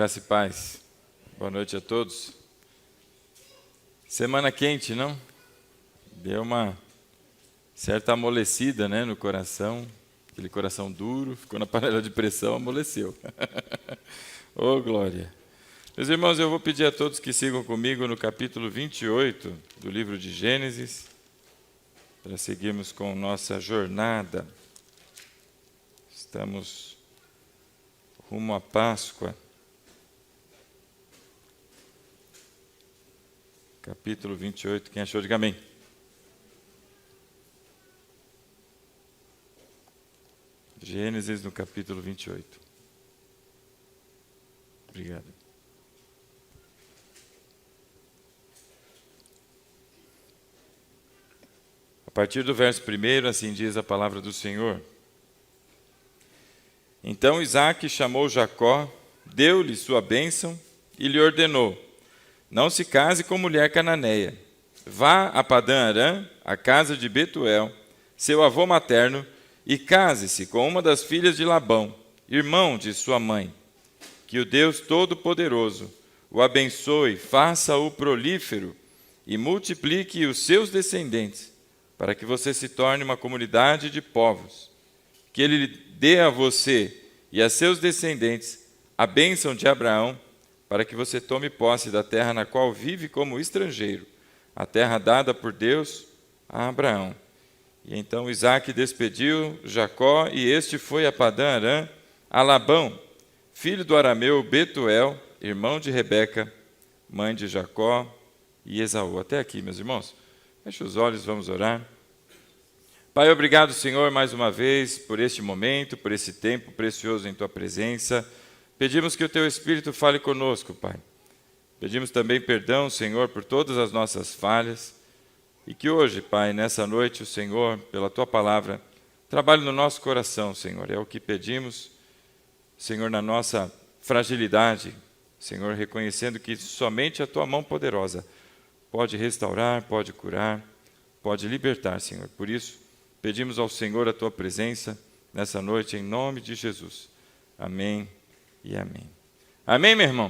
Graça e paz. Boa noite a todos. Semana quente, não? Deu uma certa amolecida, né, no coração. Aquele coração duro, ficou na panela de pressão, amoleceu. Oh, glória. Meus irmãos, eu vou pedir a todos que sigam comigo no capítulo 28 do livro de Gênesis, para seguirmos com nossa jornada. Estamos rumo à Páscoa. Capítulo 28, quem achou, diga amém. Gênesis no capítulo 28. Obrigado. A partir do verso 1, assim diz a palavra do Senhor. Então Isaque chamou Jacó, deu-lhe sua bênção e lhe ordenou: não se case com mulher cananeia. Vá a Padã-Arã, a casa de Betuel, seu avô materno, e case-se com uma das filhas de Labão, irmão de sua mãe. Que o Deus Todo-Poderoso o abençoe, faça-o prolífero e multiplique os seus descendentes, para que você se torne uma comunidade de povos. Que ele dê a você e a seus descendentes a bênção de Abraão, para que você tome posse da terra na qual vive como estrangeiro, a terra dada por Deus a Abraão. E então Isaque despediu Jacó, e este foi a Padã-Arã, a Labão, filho do arameu Betuel, irmão de Rebeca, mãe de Jacó e Esaú. Até aqui, meus irmãos. Feche os olhos, vamos orar. Pai, obrigado, Senhor, mais uma vez, por este momento, por esse tempo precioso em Tua presença. Pedimos que o Teu Espírito fale conosco, Pai. Pedimos também perdão, Senhor, por todas as nossas falhas. E que hoje, Pai, nessa noite, o Senhor, pela Tua palavra, trabalhe no nosso coração, Senhor. É o que pedimos, Senhor, na nossa fragilidade. Senhor, reconhecendo que somente a Tua mão poderosa pode restaurar, pode curar, pode libertar, Senhor. Por isso, pedimos ao Senhor a Tua presença nessa noite, em nome de Jesus. Amém. E amém. Amém, meu irmão?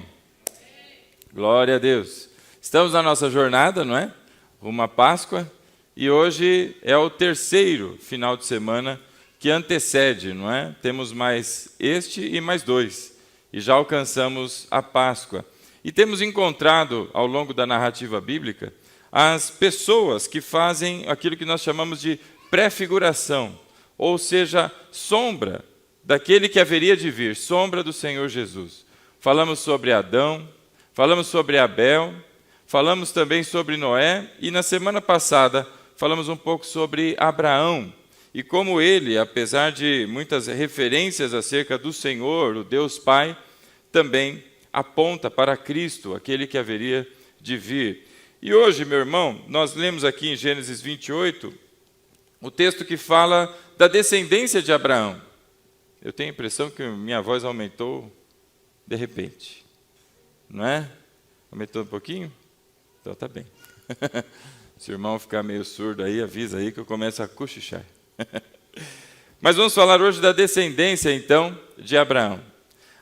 Amém. Glória a Deus. Estamos na nossa jornada, não é? Rumo à Páscoa. E hoje é o terceiro final de semana que antecede, não é? Temos mais este e mais 2. E já alcançamos a Páscoa. E temos encontrado, ao longo da narrativa bíblica, as pessoas que fazem aquilo que nós chamamos de prefiguração, ou seja, sombra daquele que haveria de vir, sombra do Senhor Jesus. Falamos sobre Adão, falamos sobre Abel, falamos também sobre Noé, e na semana passada falamos um pouco sobre Abraão, e como ele, apesar de muitas referências acerca do Senhor, o Deus Pai, também aponta para Cristo, aquele que haveria de vir. E hoje, meu irmão, nós lemos aqui em Gênesis 28, o texto que fala da descendência de Abraão. Eu tenho a impressão que minha voz aumentou de repente. Não é? Aumentou um pouquinho? Então tá bem. Se o irmão ficar meio surdo aí, avisa aí que eu começo a cochichar. Mas vamos falar hoje da descendência, então, de Abraão.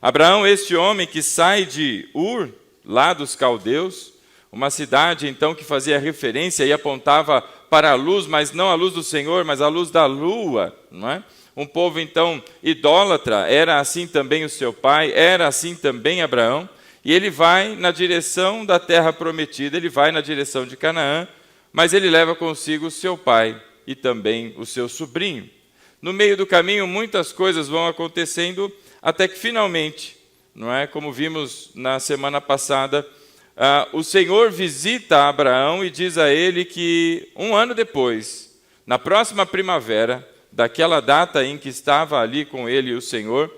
Abraão, este homem que sai de Ur, lá dos caldeus, uma cidade, então, que fazia referência e apontava para a luz, mas não a luz do Senhor, mas a luz da lua, não é? Um povo, então, idólatra, era assim também o seu pai, era assim também Abraão, e ele vai na direção da terra prometida, ele vai na direção de Canaã, mas ele leva consigo o seu pai e também o seu sobrinho. No meio do caminho, muitas coisas vão acontecendo, até que finalmente, não é? Como vimos na semana passada, o Senhor visita Abraão e diz a ele que um ano depois, na próxima primavera, daquela data em que estava ali com ele o Senhor,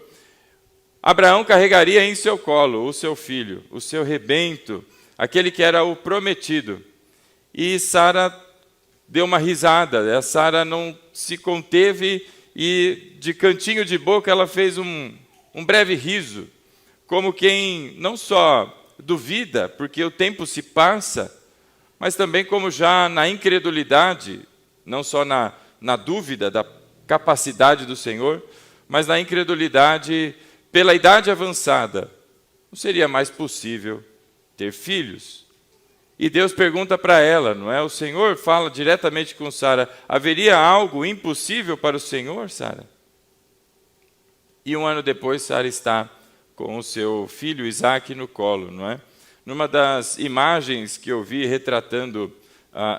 Abraão carregaria em seu colo o seu filho, o seu rebento, aquele que era o prometido. E Sara deu uma risada, Sara não se conteve e de cantinho de boca ela fez um breve riso, como quem não só duvida, porque o tempo se passa, mas também como já na incredulidade, não só na dúvida da capacidade do Senhor, mas na incredulidade pela idade avançada, não seria mais possível ter filhos. E Deus pergunta para ela, não é? O Senhor fala diretamente com Sara: haveria algo impossível para o Senhor, Sara? E 1 ano depois, Sara está com o seu filho Isaque no colo, não é? Numa das imagens que eu vi retratando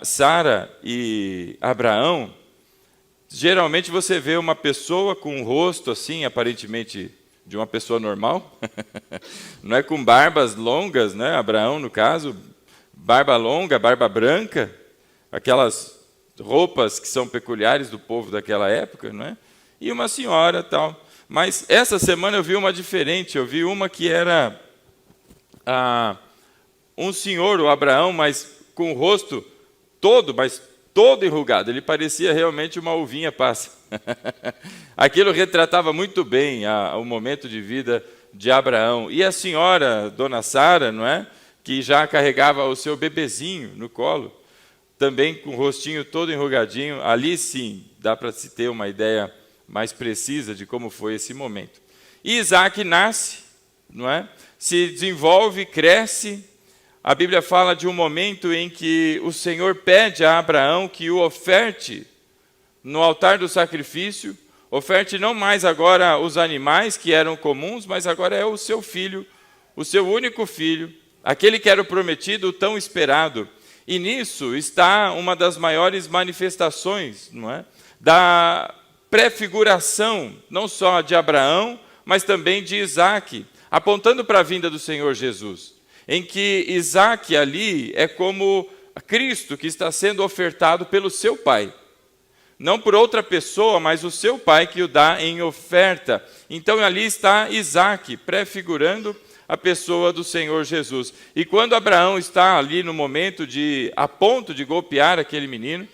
Sara e Abraão, geralmente você vê uma pessoa com um rosto assim, aparentemente de uma pessoa normal, não é, com barbas longas, né? Abraão, no caso, barba longa, barba branca, aquelas roupas que são peculiares do povo daquela época, não é? E uma senhora tal. Mas essa semana eu vi uma diferente, eu vi uma que era um senhor, o Abraão, mas com o rosto todo, mas todo enrugado. Ele parecia realmente uma uvinha passa. Aquilo retratava muito bem o momento de vida de Abraão. E a senhora, dona Sara, não é? Que já carregava o seu bebezinho no colo, também com o rostinho todo enrugadinho. Ali sim, dá para se ter uma ideia mais precisa de como foi esse momento. E Isaque nasce, não é? Se desenvolve, cresce. A Bíblia fala de um momento em que o Senhor pede a Abraão que o oferte no altar do sacrifício, oferte não mais agora os animais que eram comuns, mas agora é o seu filho, o seu único filho, aquele que era o prometido, o tão esperado. E nisso está uma das maiores manifestações, não é? Da prefiguração, não só de Abraão, mas também de Isaque, apontando para a vinda do Senhor Jesus, em que Isaque ali é como Cristo que está sendo ofertado pelo seu pai. Não por outra pessoa, mas o seu pai que o dá em oferta. Então ali está Isaque, prefigurando a pessoa do Senhor Jesus. E quando Abraão está ali no momento a ponto de golpear aquele menino,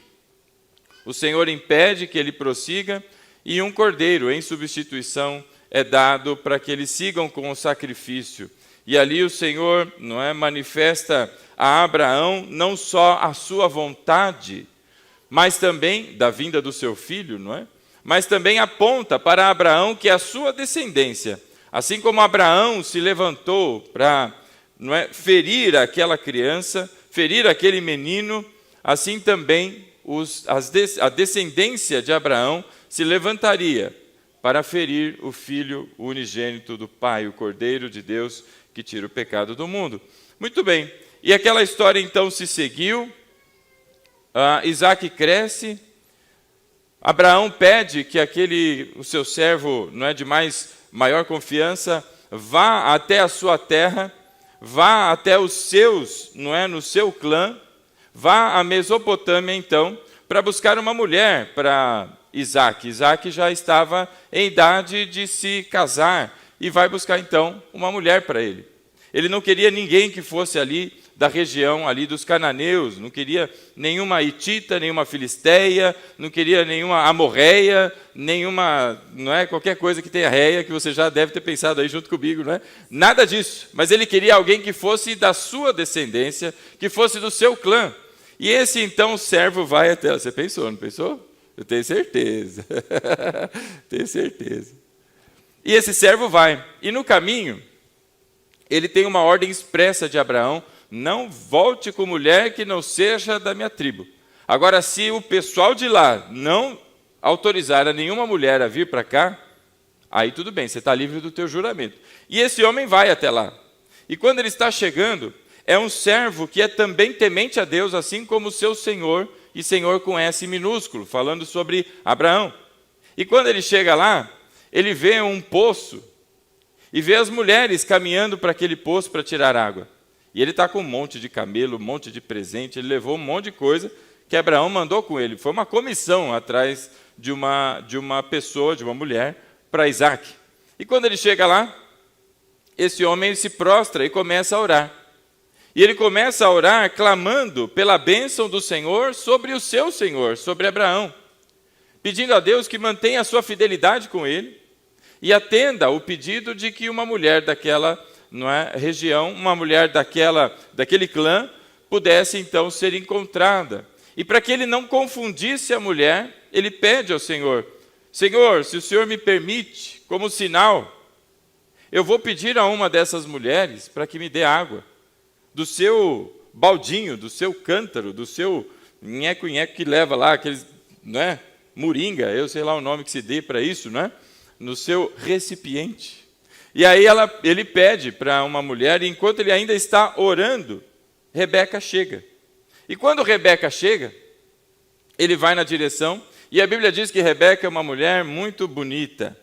o Senhor impede que ele prossiga e um cordeiro em substituição é dado para que eles sigam com o sacrifício. E ali o Senhor, não é, manifesta a Abraão não só a sua vontade, mas também da vinda do seu filho, não é? Mas também aponta para Abraão que a sua descendência, assim como Abraão se levantou para, não é, ferir aquela criança, ferir aquele menino, assim também a descendência de Abraão se levantaria para ferir o Filho unigênito do Pai, o Cordeiro de Deus que tira o pecado do mundo. Muito bem, e aquela história então se seguiu, Isaque cresce, Abraão pede que o seu servo, não é, de maior confiança, vá até a sua terra, vá até os seus, não é, no seu clã, vá à Mesopotâmia, então, para buscar uma mulher para Isaque. Isaque já estava em idade de se casar e vai buscar, então, uma mulher para ele. Ele não queria ninguém que fosse ali da região ali dos cananeus, não queria nenhuma hitita, nenhuma filisteia, não queria nenhuma amorreia, nenhuma, não é, qualquer coisa que tenha reia, que você já deve ter pensado aí junto comigo, não é? Nada disso, mas ele queria alguém que fosse da sua descendência, que fosse do seu clã. E esse então servo vai até... Você pensou, não pensou? Eu tenho certeza. Tenho certeza. E esse servo vai. E no caminho, ele tem uma ordem expressa de Abraão: não volte com mulher que não seja da minha tribo. Agora, se o pessoal de lá não autorizar a nenhuma mulher a vir para cá, aí tudo bem, você está livre do teu juramento. E esse homem vai até lá. E quando ele está chegando, é um servo que é também temente a Deus, assim como o seu senhor, e senhor com S minúsculo, falando sobre Abraão. E quando ele chega lá, ele vê um poço, e vê as mulheres caminhando para aquele poço para tirar água. E ele está com um monte de camelo, um monte de presente, ele levou um monte de coisa que Abraão mandou com ele. Foi uma comissão atrás de uma pessoa, de uma mulher, para Isaque. E quando ele chega lá, esse homem se prostra e começa a orar. E ele começa a orar clamando pela bênção do Senhor sobre o seu Senhor, sobre Abraão, pedindo a Deus que mantenha a sua fidelidade com ele e atenda o pedido de que uma mulher daquela, não é, região, uma mulher daquele clã, pudesse então ser encontrada. E para que ele não confundisse a mulher, ele pede ao Senhor: Senhor, se o Senhor me permite, como sinal, eu vou pedir a uma dessas mulheres para que me dê água, do seu baldinho, do seu cântaro, do seu nheco-nheco que leva lá, aqueles, não é? Moringa, eu sei lá o nome que se dê para isso, não é? No seu recipiente. E aí ele pede para uma mulher, e enquanto ele ainda está orando, Rebeca chega. E quando Rebeca chega, ele vai na direção, e a Bíblia diz que Rebeca é uma mulher muito bonita,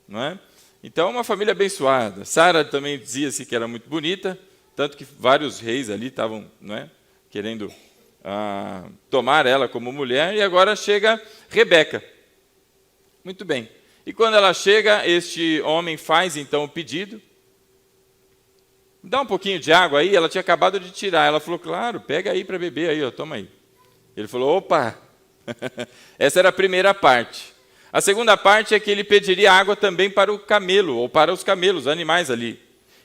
não é? Então, uma família abençoada. Sara também dizia-se que era muito bonita, tanto que vários reis ali estavam, não é, querendo tomar ela como mulher, e agora chega Rebeca. Muito bem. E quando ela chega, este homem faz então o pedido. Dá um pouquinho de água aí, ela tinha acabado de tirar. Ela falou, claro, pega aí para beber aí, ó, toma aí. Ele falou, opa, essa era a primeira parte. A segunda parte é que ele pediria água também para o camelo, ou para os camelos, animais ali.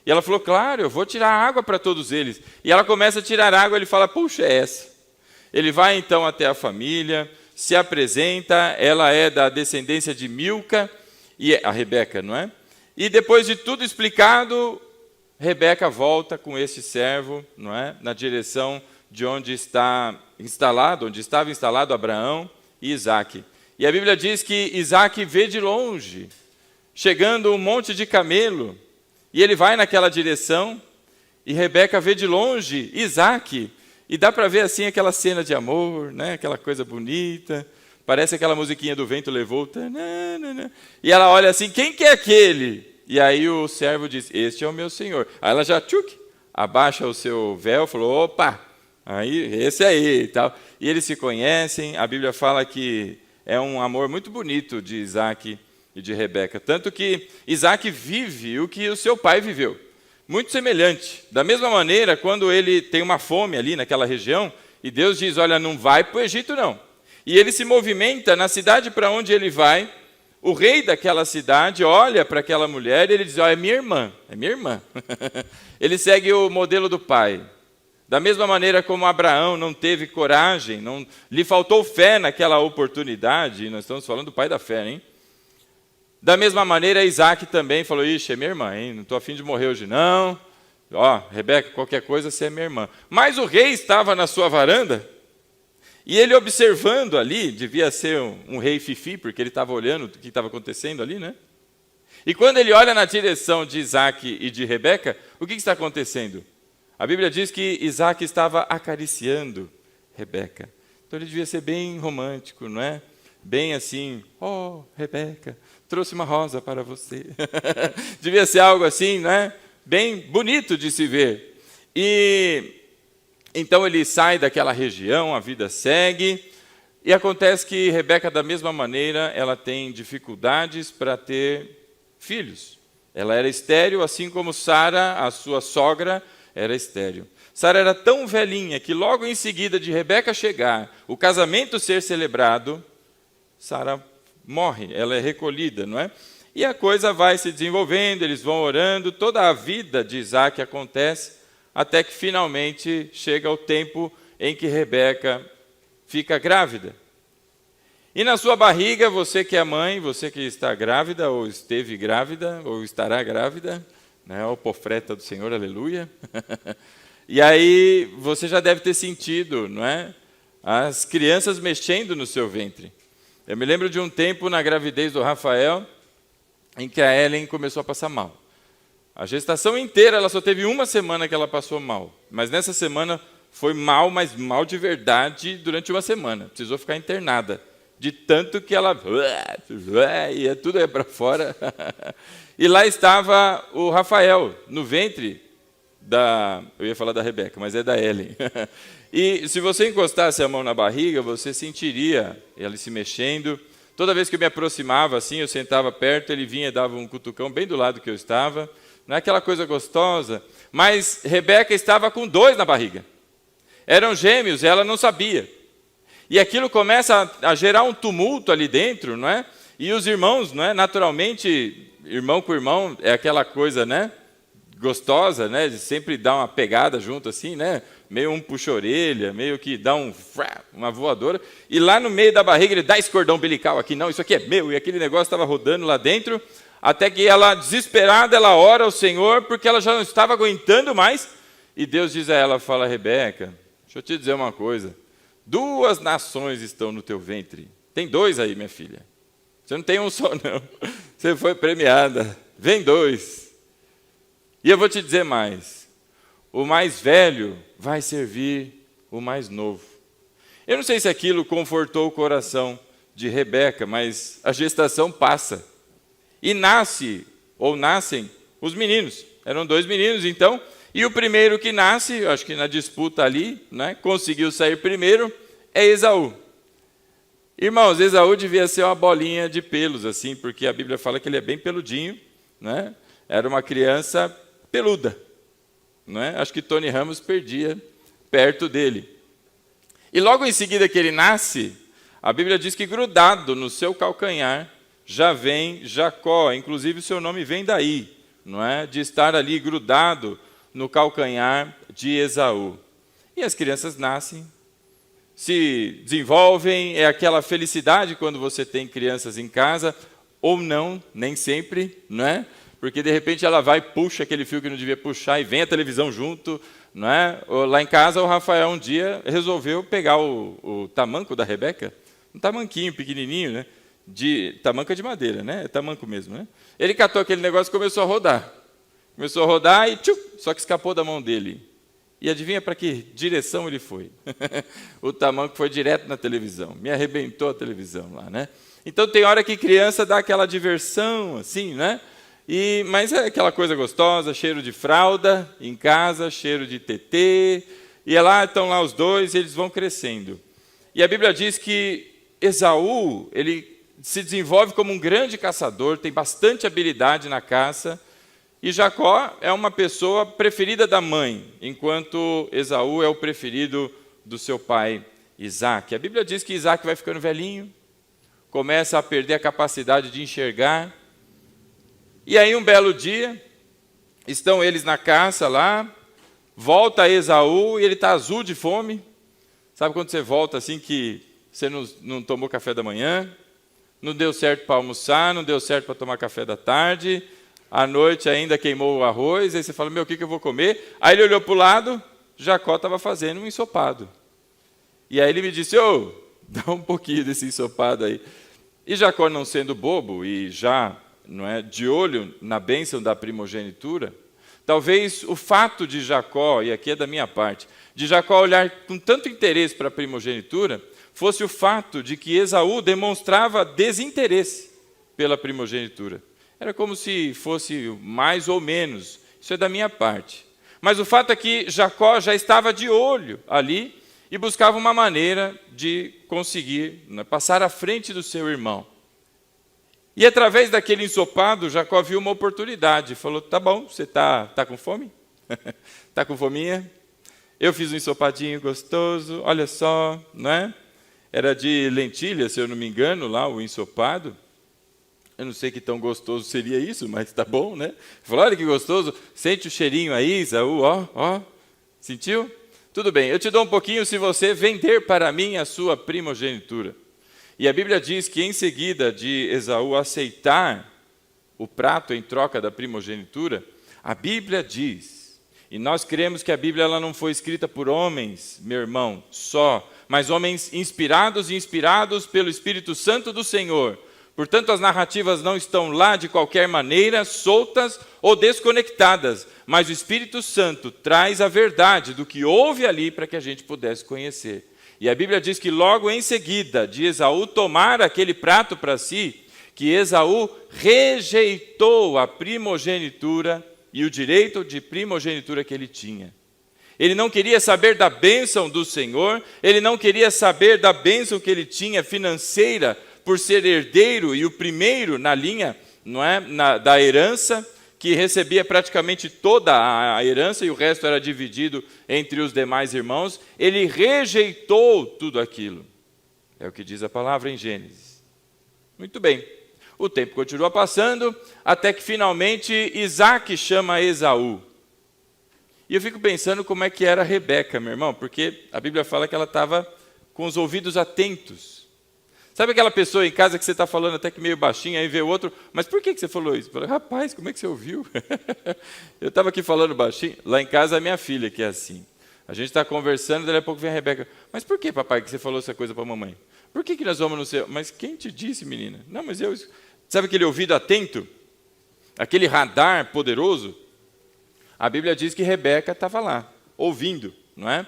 E ela falou, claro, eu vou tirar água para todos eles. E ela começa a tirar água, ele fala, puxa, é essa. Ele vai então até a família, se apresenta, ela é da descendência de Milca, e a Rebeca, não é? E depois de tudo explicado, Rebeca volta com este servo, não é? Na direção de onde estava instalado Abraão e Isaque. E a Bíblia diz que Isaque vê de longe, chegando um monte de camelo, e ele vai naquela direção, e Rebeca vê de longe Isaque, e dá para ver assim aquela cena de amor, né? Aquela coisa bonita, parece aquela musiquinha do vento levou, tanana, e ela olha assim, quem que é aquele? E aí o servo diz, este é o meu senhor. Aí ela já abaixa o seu véu, falou, opa, aí, esse aí e tal. E eles se conhecem, a Bíblia fala que é um amor muito bonito de Isaque e de Rebeca. Tanto que Isaque vive o que o seu pai viveu. Muito semelhante. Da mesma maneira, quando ele tem uma fome ali naquela região, e Deus diz, olha, não vai para o Egito não. E ele se movimenta na cidade para onde ele vai, o rei daquela cidade olha para aquela mulher e ele diz, é minha irmã, é minha irmã. Ele segue o modelo do pai. Da mesma maneira como Abraão não teve coragem, não lhe faltou fé naquela oportunidade, nós estamos falando do pai da fé, hein? Da mesma maneira, Isaque também falou, ixi, é minha irmã, hein? Não estou a fim de morrer hoje não. Ó, Rebeca, qualquer coisa, você é minha irmã. Mas o rei estava na sua varanda, e ele observando ali, devia ser um rei fifi, porque ele estava olhando o que estava acontecendo ali, né? E quando ele olha na direção de Isaque e de Rebeca, o que está acontecendo? A Bíblia diz que Isaque estava acariciando Rebeca. Então ele devia ser bem romântico, não é? Bem assim, Rebeca, trouxe uma rosa para você. Devia ser algo assim, não é? Bem bonito de se ver. E então ele sai daquela região, a vida segue, e acontece que Rebeca, da mesma maneira, ela tem dificuldades para ter filhos. Ela era estéril, assim como Sara, a sua sogra, era estéril. Sara era tão velhinha que logo em seguida de Rebeca chegar, o casamento ser celebrado, Sara morre, ela é recolhida, não é? E a coisa vai se desenvolvendo, eles vão orando, toda a vida de Isaque acontece, até que finalmente chega o tempo em que Rebeca fica grávida. E na sua barriga, você que é mãe, você que está grávida, ou esteve grávida, ou estará grávida, né? O profeta do Senhor, aleluia. E aí você já deve ter sentido, não é? As crianças mexendo no seu ventre. Eu me lembro de um tempo na gravidez do Rafael, em que a Ellen começou a passar mal. A gestação inteira, ela só teve uma semana que ela passou mal. Mas nessa semana foi mal, mas mal de verdade durante uma semana. Precisou ficar internada. De tanto que ela ia tudo para fora. E lá estava o Rafael, no ventre eu ia falar da Rebeca, mas é da Ellen. E se você encostasse a mão na barriga, você sentiria ele se mexendo. Toda vez que eu me aproximava assim, eu sentava perto, ele vinha e dava um cutucão bem do lado que eu estava. Não é aquela coisa gostosa, mas Rebeca estava com 2 na barriga. Eram gêmeos, ela não sabia. E aquilo começa a gerar um tumulto ali dentro, não é? E os irmãos, não é? Naturalmente, irmão com irmão é aquela coisa, né? Gostosa, né? De sempre dar uma pegada junto assim, né? Meio um puxa a orelha, meio que dá uma voadora. E lá no meio da barriga ele dá esse cordão umbilical aqui, não, isso aqui é meu. E aquele negócio estava rodando lá dentro, até que ela, desesperada, ela ora ao Senhor, porque ela já não estava aguentando mais, e Deus diz a ela, fala, Rebeca, deixa eu te dizer uma coisa, 2 nações estão no teu ventre, tem 2 aí, minha filha, você não tem um só não, você foi premiada, vem 2, e eu vou te dizer mais, o mais velho vai servir o mais novo. Eu não sei se aquilo confortou o coração de Rebeca, mas a gestação passa. E nascem os meninos. Eram 2 meninos, então. E o primeiro que nasce, acho que na disputa ali, né, conseguiu sair primeiro, é Esaú. Irmãos, Esaú devia ser uma bolinha de pelos, assim, porque a Bíblia fala que ele é bem peludinho, né? Era uma criança peluda. Né? Acho que Tony Ramos perdia perto dele. E logo em seguida que ele nasce, a Bíblia diz que grudado no seu calcanhar já vem Jacó, inclusive o seu nome vem daí, não é? De estar ali grudado no calcanhar de Esaú. E as crianças nascem, se desenvolvem, é aquela felicidade quando você tem crianças em casa, ou não, nem sempre, não é? Porque de repente ela vai, puxa aquele fio que não devia puxar e vem a televisão junto, não é? Lá em casa o Rafael um dia resolveu pegar o tamanco da Rebeca, um tamanquinho pequenininho, né? Tamanco de madeira, né? É tamanco mesmo, né? Ele catou aquele negócio e começou a rodar. Começou a rodar e só que escapou da mão dele. E adivinha para que direção ele foi? O tamanco foi direto na televisão, me arrebentou a televisão lá, né? Então tem hora que criança dá aquela diversão, assim, né? Mas é aquela coisa gostosa, cheiro de fralda em casa, cheiro de tetê, e estão lá os 2, eles vão crescendo. E a Bíblia diz que Esaú, ele se desenvolve como um grande caçador, tem bastante habilidade na caça, e Jacó é uma pessoa preferida da mãe, enquanto Esaú é o preferido do seu pai Isaque. A Bíblia diz que Isaque vai ficando velhinho, começa a perder a capacidade de enxergar, e aí um belo dia, estão eles na caça lá, volta Esaú e ele está azul de fome. Sabe quando você volta assim que você não tomou café da manhã, não deu certo para almoçar, não deu certo para tomar café da tarde, à noite ainda queimou o arroz, aí você fala, o que eu vou comer? Aí ele olhou para o lado, Jacó estava fazendo um ensopado. E aí ele me disse, dá um pouquinho desse ensopado aí. E Jacó, não sendo bobo e já não é, de olho na bênção da primogenitura, talvez o fato de Jacó, e aqui é da minha parte, de Jacó olhar com tanto interesse para a primogenitura, fosse o fato de que Esaú demonstrava desinteresse pela primogenitura. Era como se fosse mais ou menos, isso é da minha parte. Mas o fato é que Jacó já estava de olho ali e buscava uma maneira de conseguir passar à frente do seu irmão. E através daquele ensopado, Jacó viu uma oportunidade. Falou, tá bom, você tá com fome? Tá com fominha? Eu fiz um ensopadinho gostoso, olha só, não é? Era de lentilha, se eu não me engano, lá o ensopado. Eu não sei que tão gostoso seria isso, mas tá bom, né? Falou, olha que gostoso, sente o cheirinho aí, Esaú, ó. Sentiu? Tudo bem, eu te dou um pouquinho se você vender para mim a sua primogenitura. E a Bíblia diz que em seguida de Esaú aceitar o prato em troca da primogenitura, a Bíblia diz, e nós cremos que a Bíblia ela não foi escrita por homens, meu irmão, só, mas homens inspirados e inspirados pelo Espírito Santo do Senhor. Portanto, as narrativas não estão lá de qualquer maneira, soltas ou desconectadas, mas o Espírito Santo traz a verdade do que houve ali para que a gente pudesse conhecer. E a Bíblia diz que logo em seguida de Esaú tomar aquele prato para si, que Esaú rejeitou a primogenitura e o direito de primogenitura que ele tinha. Ele não queria saber da bênção do Senhor, ele não queria saber da bênção que ele tinha financeira por ser herdeiro e o primeiro na linha, não é, da herança, que recebia praticamente toda a herança e o resto era dividido entre os demais irmãos. Ele rejeitou tudo aquilo. É o que diz a palavra em Gênesis. Muito bem. O tempo continua passando, até que finalmente Isaque chama Esaú. E eu fico pensando como é que era Rebeca, meu irmão, porque a Bíblia fala que ela estava com os ouvidos atentos. Sabe aquela pessoa em casa que você está falando até que meio baixinho, aí vê o outro, mas por que você falou isso? Eu falei, rapaz, como é que você ouviu? Eu estava aqui falando baixinho. Lá em casa, a minha filha, que é assim. A gente está conversando, daí a pouco vem a Rebeca. Mas por que, papai, que você falou essa coisa para a mamãe? Por que nós vamos no céu? Mas quem te disse, menina? Não, mas eu... Sabe aquele ouvido atento? Aquele radar poderoso? A Bíblia diz que Rebeca estava lá, ouvindo, não é?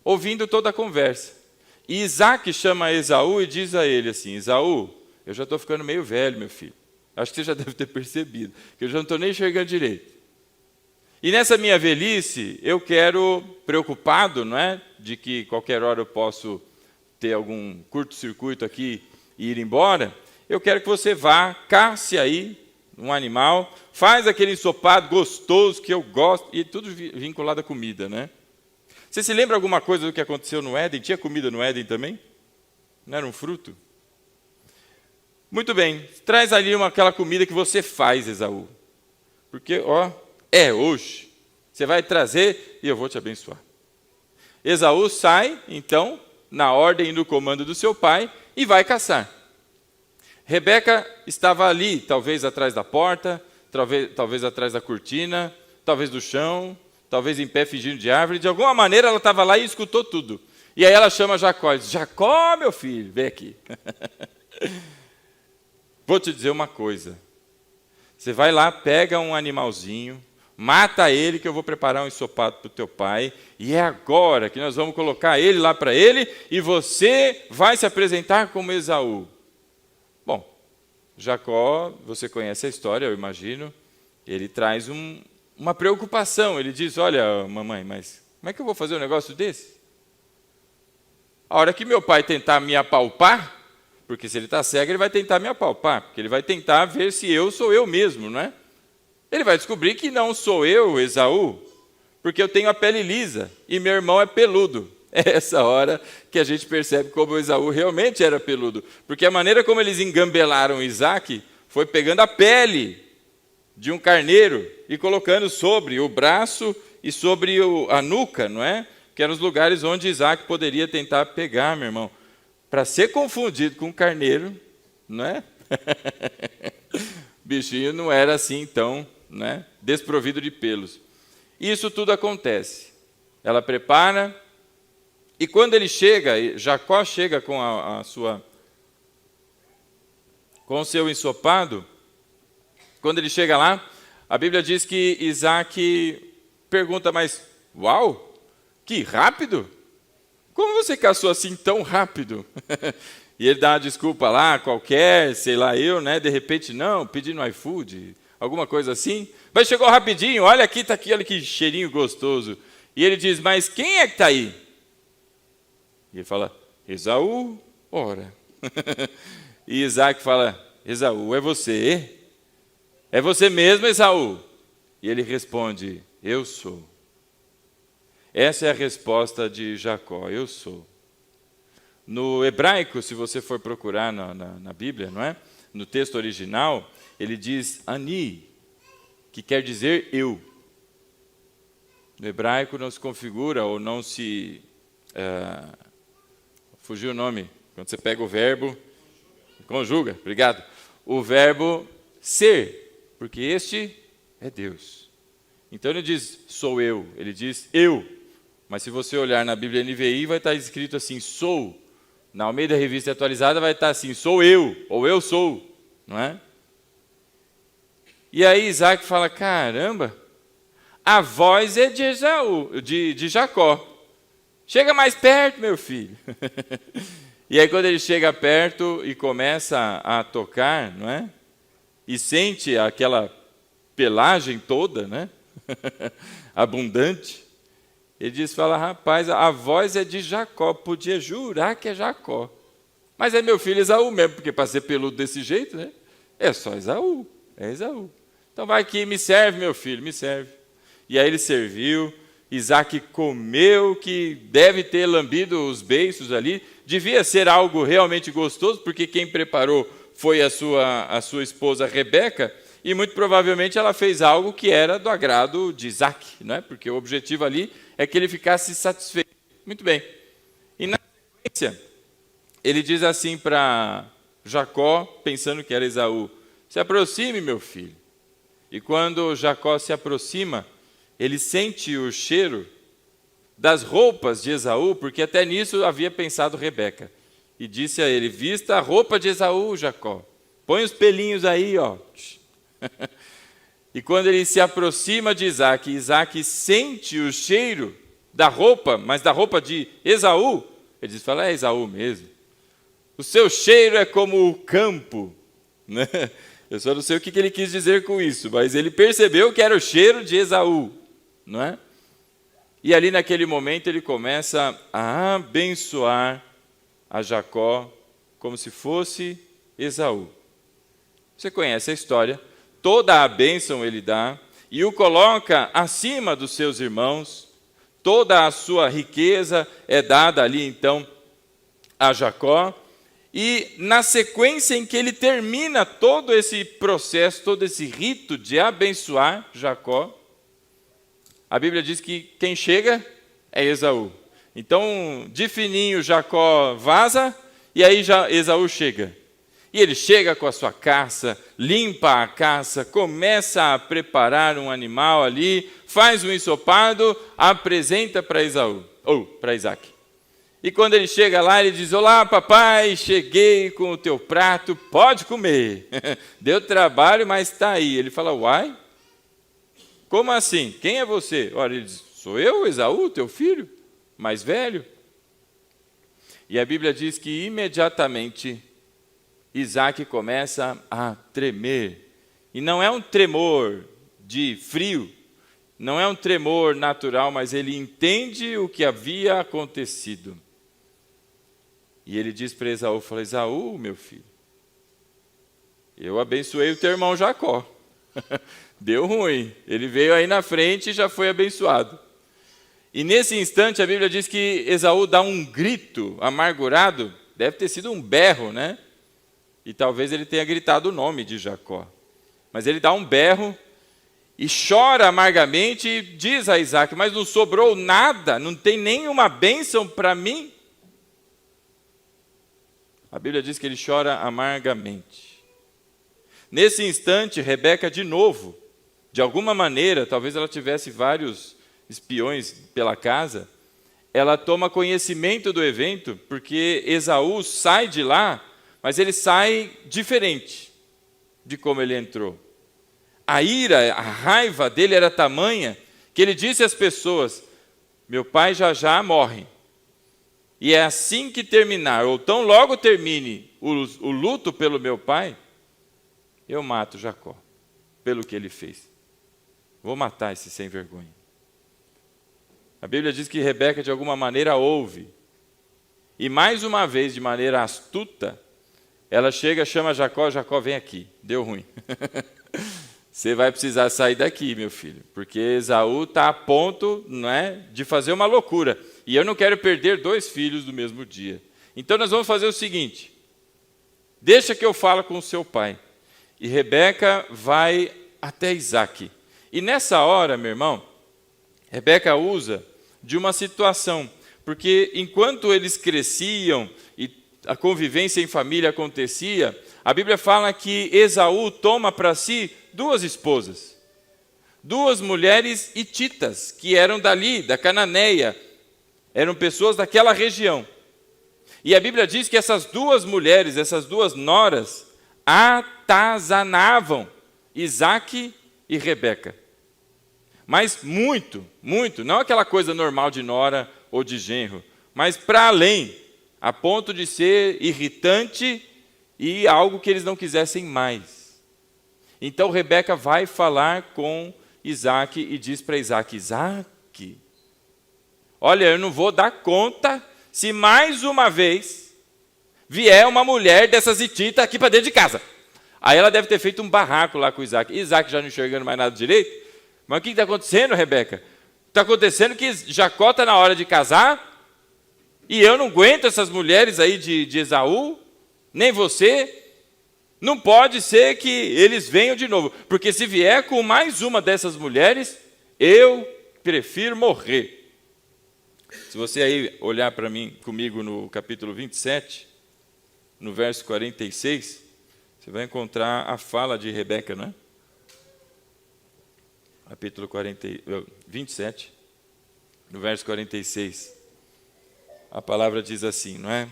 Ouvindo toda a conversa. E Isaac chama Esaú e diz a ele assim, Esaú, eu já estou ficando meio velho, meu filho. Acho que você já deve ter percebido, que eu já não estou nem enxergando direito. E nessa minha velhice, eu quero, preocupado, não é? De que qualquer hora eu posso ter algum curto-circuito aqui e ir embora, eu quero que você vá, casse aí um animal, faz aquele ensopado gostoso que eu gosto, e tudo vinculado à comida, né? Você se lembra alguma coisa do que aconteceu no Éden? Tinha comida no Éden também? Não era um fruto? Muito bem, traz ali aquela comida que você faz, Esaú. Porque, hoje. Você vai trazer e eu vou te abençoar. Esaú sai, então, na ordem e no comando do seu pai, e vai caçar. Rebeca estava ali, talvez atrás da porta, talvez atrás da cortina, talvez do chão, talvez em pé fingindo de árvore, de alguma maneira ela estava lá e escutou tudo. E aí ela chama Jacó e diz, Jacó, meu filho, vem aqui. Vou te dizer uma coisa. Você vai lá, pega um animalzinho, mata ele que eu vou preparar um ensopado para o teu pai, e é agora que nós vamos colocar ele lá para ele, e você vai se apresentar como Esaú. Bom, Jacó, você conhece a história, eu imagino, ele traz uma preocupação. Ele diz, olha, mamãe, mas como é que eu vou fazer um negócio desse? A hora que meu pai tentar me apalpar, porque se ele está cego, ele vai tentar me apalpar, porque ele vai tentar ver se eu sou eu mesmo, não é? Ele vai descobrir que não sou eu, Esaú, porque eu tenho a pele lisa e meu irmão é peludo. É essa hora que a gente percebe como o Esaú realmente era peludo, porque a maneira como eles engambelaram Isaac foi pegando a pele de um carneiro e colocando sobre o braço e sobre a nuca, não é? Que eram os lugares onde Isaac poderia tentar pegar, meu irmão, para ser confundido com um carneiro, não é? Bichinho não era assim, então, né? Desprovido de pelos. Isso tudo acontece. Ela prepara, e quando ele chega, Jacó chega com com o seu ensopado. Quando ele chega lá, a Bíblia diz que Isaac pergunta, mas, uau, que rápido! Como você caçou assim tão rápido? E ele dá uma desculpa lá, qualquer, sei lá eu, né? De repente, não, pedi no iFood, alguma coisa assim. Mas chegou rapidinho, olha aqui, está aqui, olha que cheirinho gostoso. E ele diz, mas quem é que está aí? E ele fala, Esaú, ora. E Isaac fala, Esaú, é você? É você mesmo, Esaú? E ele responde, eu sou. Essa é a resposta de Jacó, eu sou. No hebraico, se você for procurar na Bíblia, não é? No texto original, ele diz ani, que quer dizer eu. No hebraico não se configura ou não se... fugiu o nome. Quando você pega o verbo... Conjuga, obrigado. O verbo ser, porque este é Deus. Então ele diz, sou eu. Ele diz, eu. Mas se você olhar na Bíblia NVI, vai estar escrito assim, sou. Na Almeida Revista Atualizada vai estar assim, sou eu, ou eu sou. Não é? E aí Isaac fala, caramba, a voz é de Esaú, de Jacó. Chega mais perto, meu filho. E aí quando ele chega perto e começa a tocar, não é? E sente aquela pelagem toda, né? Abundante. Ele fala, rapaz, a voz é de Jacó, podia jurar que é Jacó. Mas é meu filho Esaú mesmo, porque para ser peludo desse jeito, né? É só Esaú, é Esaú. Então vai aqui, me serve, meu filho, me serve. E aí ele serviu, Isaac comeu, que deve ter lambido os beiços ali, devia ser algo realmente gostoso, porque quem preparou foi a sua esposa Rebeca, e muito provavelmente ela fez algo que era do agrado de Isaac, não é? Porque o objetivo ali é que ele ficasse satisfeito. Muito bem. E na sequência, ele diz assim para Jacó, pensando que era Esaú: se aproxime, meu filho. E quando Jacó se aproxima, ele sente o cheiro das roupas de Esaú, porque até nisso havia pensado Rebeca. E disse a ele: vista a roupa de Esaú, Jacó. Põe os pelinhos aí, ó. E quando ele se aproxima de Isaque, Isaque sente o cheiro da roupa, mas da roupa de Esaú. Ele diz: fala, é Esaú mesmo. O seu cheiro é como o campo. Né? Eu só não sei o que ele quis dizer com isso, mas ele percebeu que era o cheiro de Esaú. Não é? E ali naquele momento ele começa a abençoar a Jacó como se fosse Esaú. Você conhece a história, toda a bênção ele dá e o coloca acima dos seus irmãos, toda a sua riqueza é dada ali então a Jacó, e na sequência em que ele termina todo esse processo, todo esse rito de abençoar Jacó, a Bíblia diz que quem chega é Esaú. Então, de fininho, Jacó vaza, e aí já Esaú chega. E ele chega com a sua caça, limpa a caça, começa a preparar um animal ali, faz um ensopado, apresenta para Esaú, ou para Isaque. E quando ele chega lá, ele diz: olá, papai, cheguei com o teu prato, pode comer. Deu trabalho, mas está aí. Ele fala: uai, como assim? Quem é você? Olha, ele diz: sou eu, Esaú, teu filho, mais velho. E a Bíblia diz que imediatamente Isaque começa a tremer. E não é um tremor de frio, não é um tremor natural, mas ele entende o que havia acontecido. E ele diz para Esaú, fala: Esaú, meu filho, eu abençoei o teu irmão Jacó. Deu ruim. Ele veio aí na frente e já foi abençoado. E nesse instante a Bíblia diz que Esaú dá um grito amargurado, deve ter sido um berro, né? E talvez ele tenha gritado o nome de Jacó. Mas ele dá um berro e chora amargamente e diz a Isaque: mas não sobrou nada, não tem nenhuma bênção para mim. A Bíblia diz que ele chora amargamente. Nesse instante, Rebeca de novo, de alguma maneira, talvez ela tivesse vários espiões pela casa, ela toma conhecimento do evento, porque Esaú sai de lá, mas ele sai diferente de como ele entrou. A ira, a raiva dele era tamanha, que ele disse às pessoas: meu pai já morre. E é assim que terminar, ou tão logo termine o luto pelo meu pai, eu mato Jacó, pelo que ele fez. Vou matar esse sem vergonha. A Bíblia diz que Rebeca, de alguma maneira, ouve. E mais uma vez, de maneira astuta, ela chega, chama Jacó: Jacó, vem aqui, deu ruim. Você vai precisar sair daqui, meu filho, porque Esaú está a ponto, não é, de fazer uma loucura. E eu não quero perder 2 filhos do mesmo dia. Então nós vamos fazer o seguinte: deixa que eu falo com o seu pai. E Rebeca vai até Isaque. E nessa hora, meu irmão, Rebeca usa de uma situação, porque enquanto eles cresciam e a convivência em família acontecia, a Bíblia fala que Esaú toma para si 2 esposas, 2 mulheres hititas, que eram dali, da Cananeia, eram pessoas daquela região. E a Bíblia diz que essas 2 mulheres, essas 2 noras, atazanavam Isaque e Rebeca. Mas muito, muito, não aquela coisa normal de nora ou de genro, mas para além, a ponto de ser irritante e algo que eles não quisessem mais. Então Rebeca vai falar com Isaque e diz para Isaque: Isaque, olha, eu não vou dar conta se mais uma vez vier uma mulher dessas hititas aqui para dentro de casa. Aí ela deve ter feito um barraco lá com Isaque. Isaque já não enxergando mais nada direito. Mas o que está acontecendo, Rebeca? Está acontecendo que Jacó está na hora de casar e eu não aguento essas mulheres aí de Esaú, nem você. Não pode ser que eles venham de novo, porque se vier com mais uma dessas mulheres, eu prefiro morrer. Se você aí olhar para mim, comigo no capítulo 27, no verso 46, você vai encontrar a fala de Rebeca, não é? Capítulo 27, no verso 46. A palavra diz assim, não é?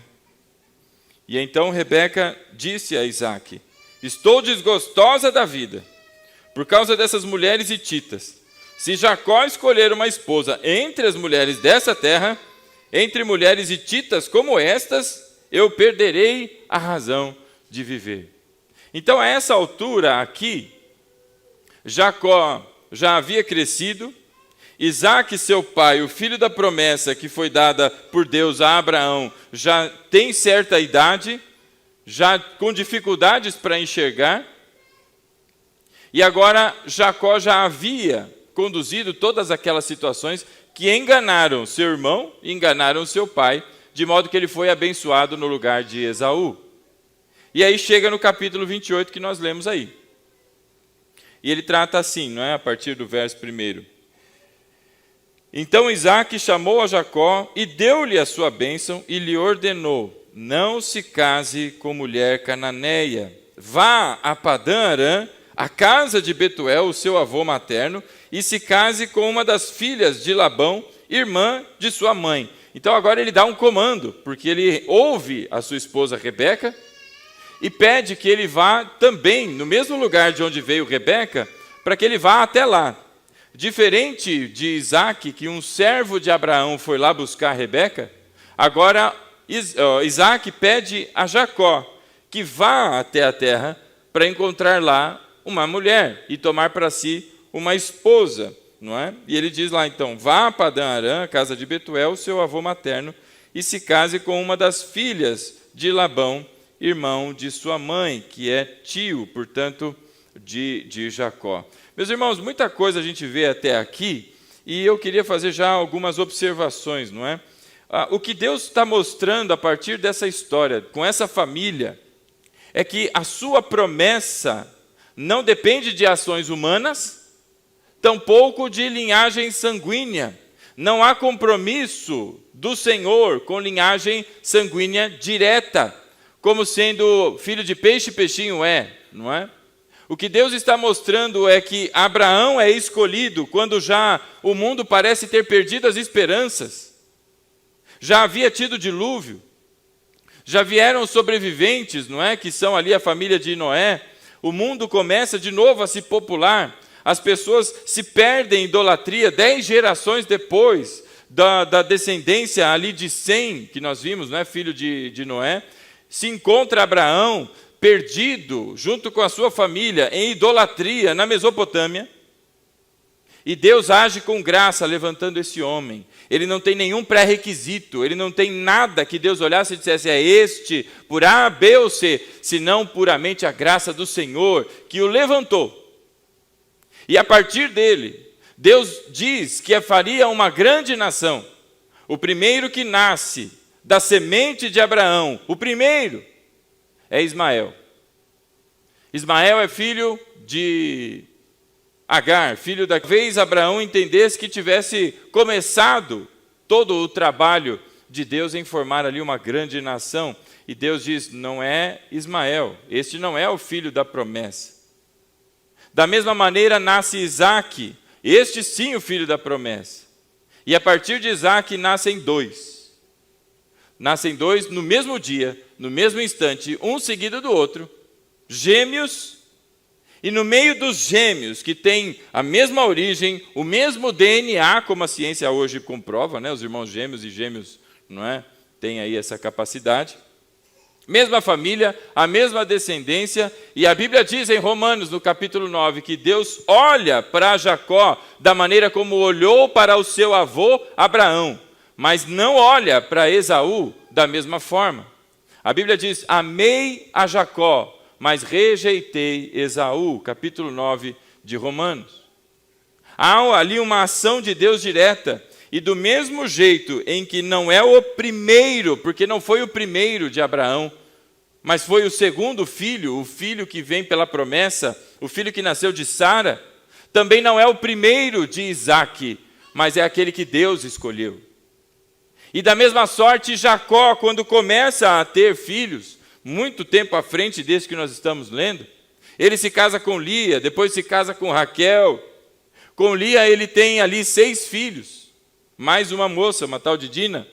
E então Rebeca disse a Isaque: estou desgostosa da vida, por causa dessas mulheres hititas. Se Jacó escolher uma esposa entre as mulheres dessa terra, entre mulheres hititas como estas, eu perderei a razão de viver. Então, a essa altura aqui, Jacó já havia crescido, Isaque, seu pai, o filho da promessa que foi dada por Deus a Abraão, já tem certa idade, já com dificuldades para enxergar, e agora Jacó já havia conduzido todas aquelas situações que enganaram seu irmão e enganaram seu pai, de modo que ele foi abençoado no lugar de Esaú. E aí chega no capítulo 28 que nós lemos aí. E ele trata assim, não é? A partir do verso 1. Então Isaque chamou a Jacó e deu-lhe a sua bênção e lhe ordenou: não se case com mulher cananeia. Vá a Padã-Arã, a casa de Betuel, o seu avô materno, e se case com uma das filhas de Labão, irmã de sua mãe. Então agora ele dá um comando, porque ele ouve a sua esposa Rebeca e pede que ele vá também, no mesmo lugar de onde veio Rebeca, para que ele vá até lá. Diferente de Isaque, que um servo de Abraão foi lá buscar Rebeca, agora Isaque pede a Jacó que vá até a terra para encontrar lá uma mulher e tomar para si uma esposa, não é? E ele diz lá então: vá a Padã-Arã, a casa de Betuel, seu avô materno, e se case com uma das filhas de Labão, irmão de sua mãe, que é tio, portanto, de Jacó. Meus irmãos, muita coisa a gente vê até aqui, e eu queria fazer já algumas observações, não é? O que Deus está mostrando a partir dessa história, com essa família, é que a sua promessa não depende de ações humanas, tampouco de linhagem sanguínea. Não há compromisso do Senhor com linhagem sanguínea direta, como sendo filho de peixe, peixinho é, não é? O que Deus está mostrando é que Abraão é escolhido quando já o mundo parece ter perdido as esperanças. Já havia tido dilúvio, já vieram sobreviventes, não é? Que são ali a família de Noé. O mundo começa de novo a se popular. As pessoas se perdem em idolatria 10 gerações depois da descendência ali de Sem, que nós vimos, não é? Filho de Noé. Se encontra Abraão perdido, junto com a sua família, em idolatria na Mesopotâmia. E Deus age com graça, levantando esse homem. Ele não tem nenhum pré-requisito, ele não tem nada que Deus olhasse e dissesse: é este, por A, B ou C, senão puramente a graça do Senhor que o levantou. E a partir dele, Deus diz que faria uma grande nação. O primeiro que nasce da semente de Abraão, o primeiro, é Ismael. Ismael é filho de Agar, filho da vez Abraão entendesse que tivesse começado todo o trabalho de Deus em formar ali uma grande nação. E Deus diz: não é Ismael, este não é o filho da promessa. Da mesma maneira nasce Isaque, este sim o filho da promessa. E a partir de Isaque nascem dois. Nascem dois no mesmo dia, no mesmo instante, um seguido do outro, gêmeos, e no meio dos gêmeos, que têm a mesma origem, o mesmo DNA, como a ciência hoje comprova, né? Os irmãos gêmeos e gêmeos, não é? Têm aí essa capacidade. Mesma família, a mesma descendência, e a Bíblia diz em Romanos, no capítulo 9, que Deus olha para Jacó da maneira como olhou para o seu avô Abraão, mas não olha para Esaú da mesma forma. A Bíblia diz: amei a Jacó, mas rejeitei Esaú, capítulo 9 de Romanos. Há ali uma ação de Deus direta, e do mesmo jeito em que não é o primeiro, porque não foi o primeiro de Abraão, mas foi o segundo filho, o filho que vem pela promessa, o filho que nasceu de Sara, também não é o primeiro de Isaque, mas é aquele que Deus escolheu. E da mesma sorte, Jacó, quando começa a ter filhos, muito tempo à frente desse que nós estamos lendo. Ele se casa com Lia, depois se casa com Raquel. Com Lia ele tem ali 6 filhos, mais uma moça, uma tal de Dina.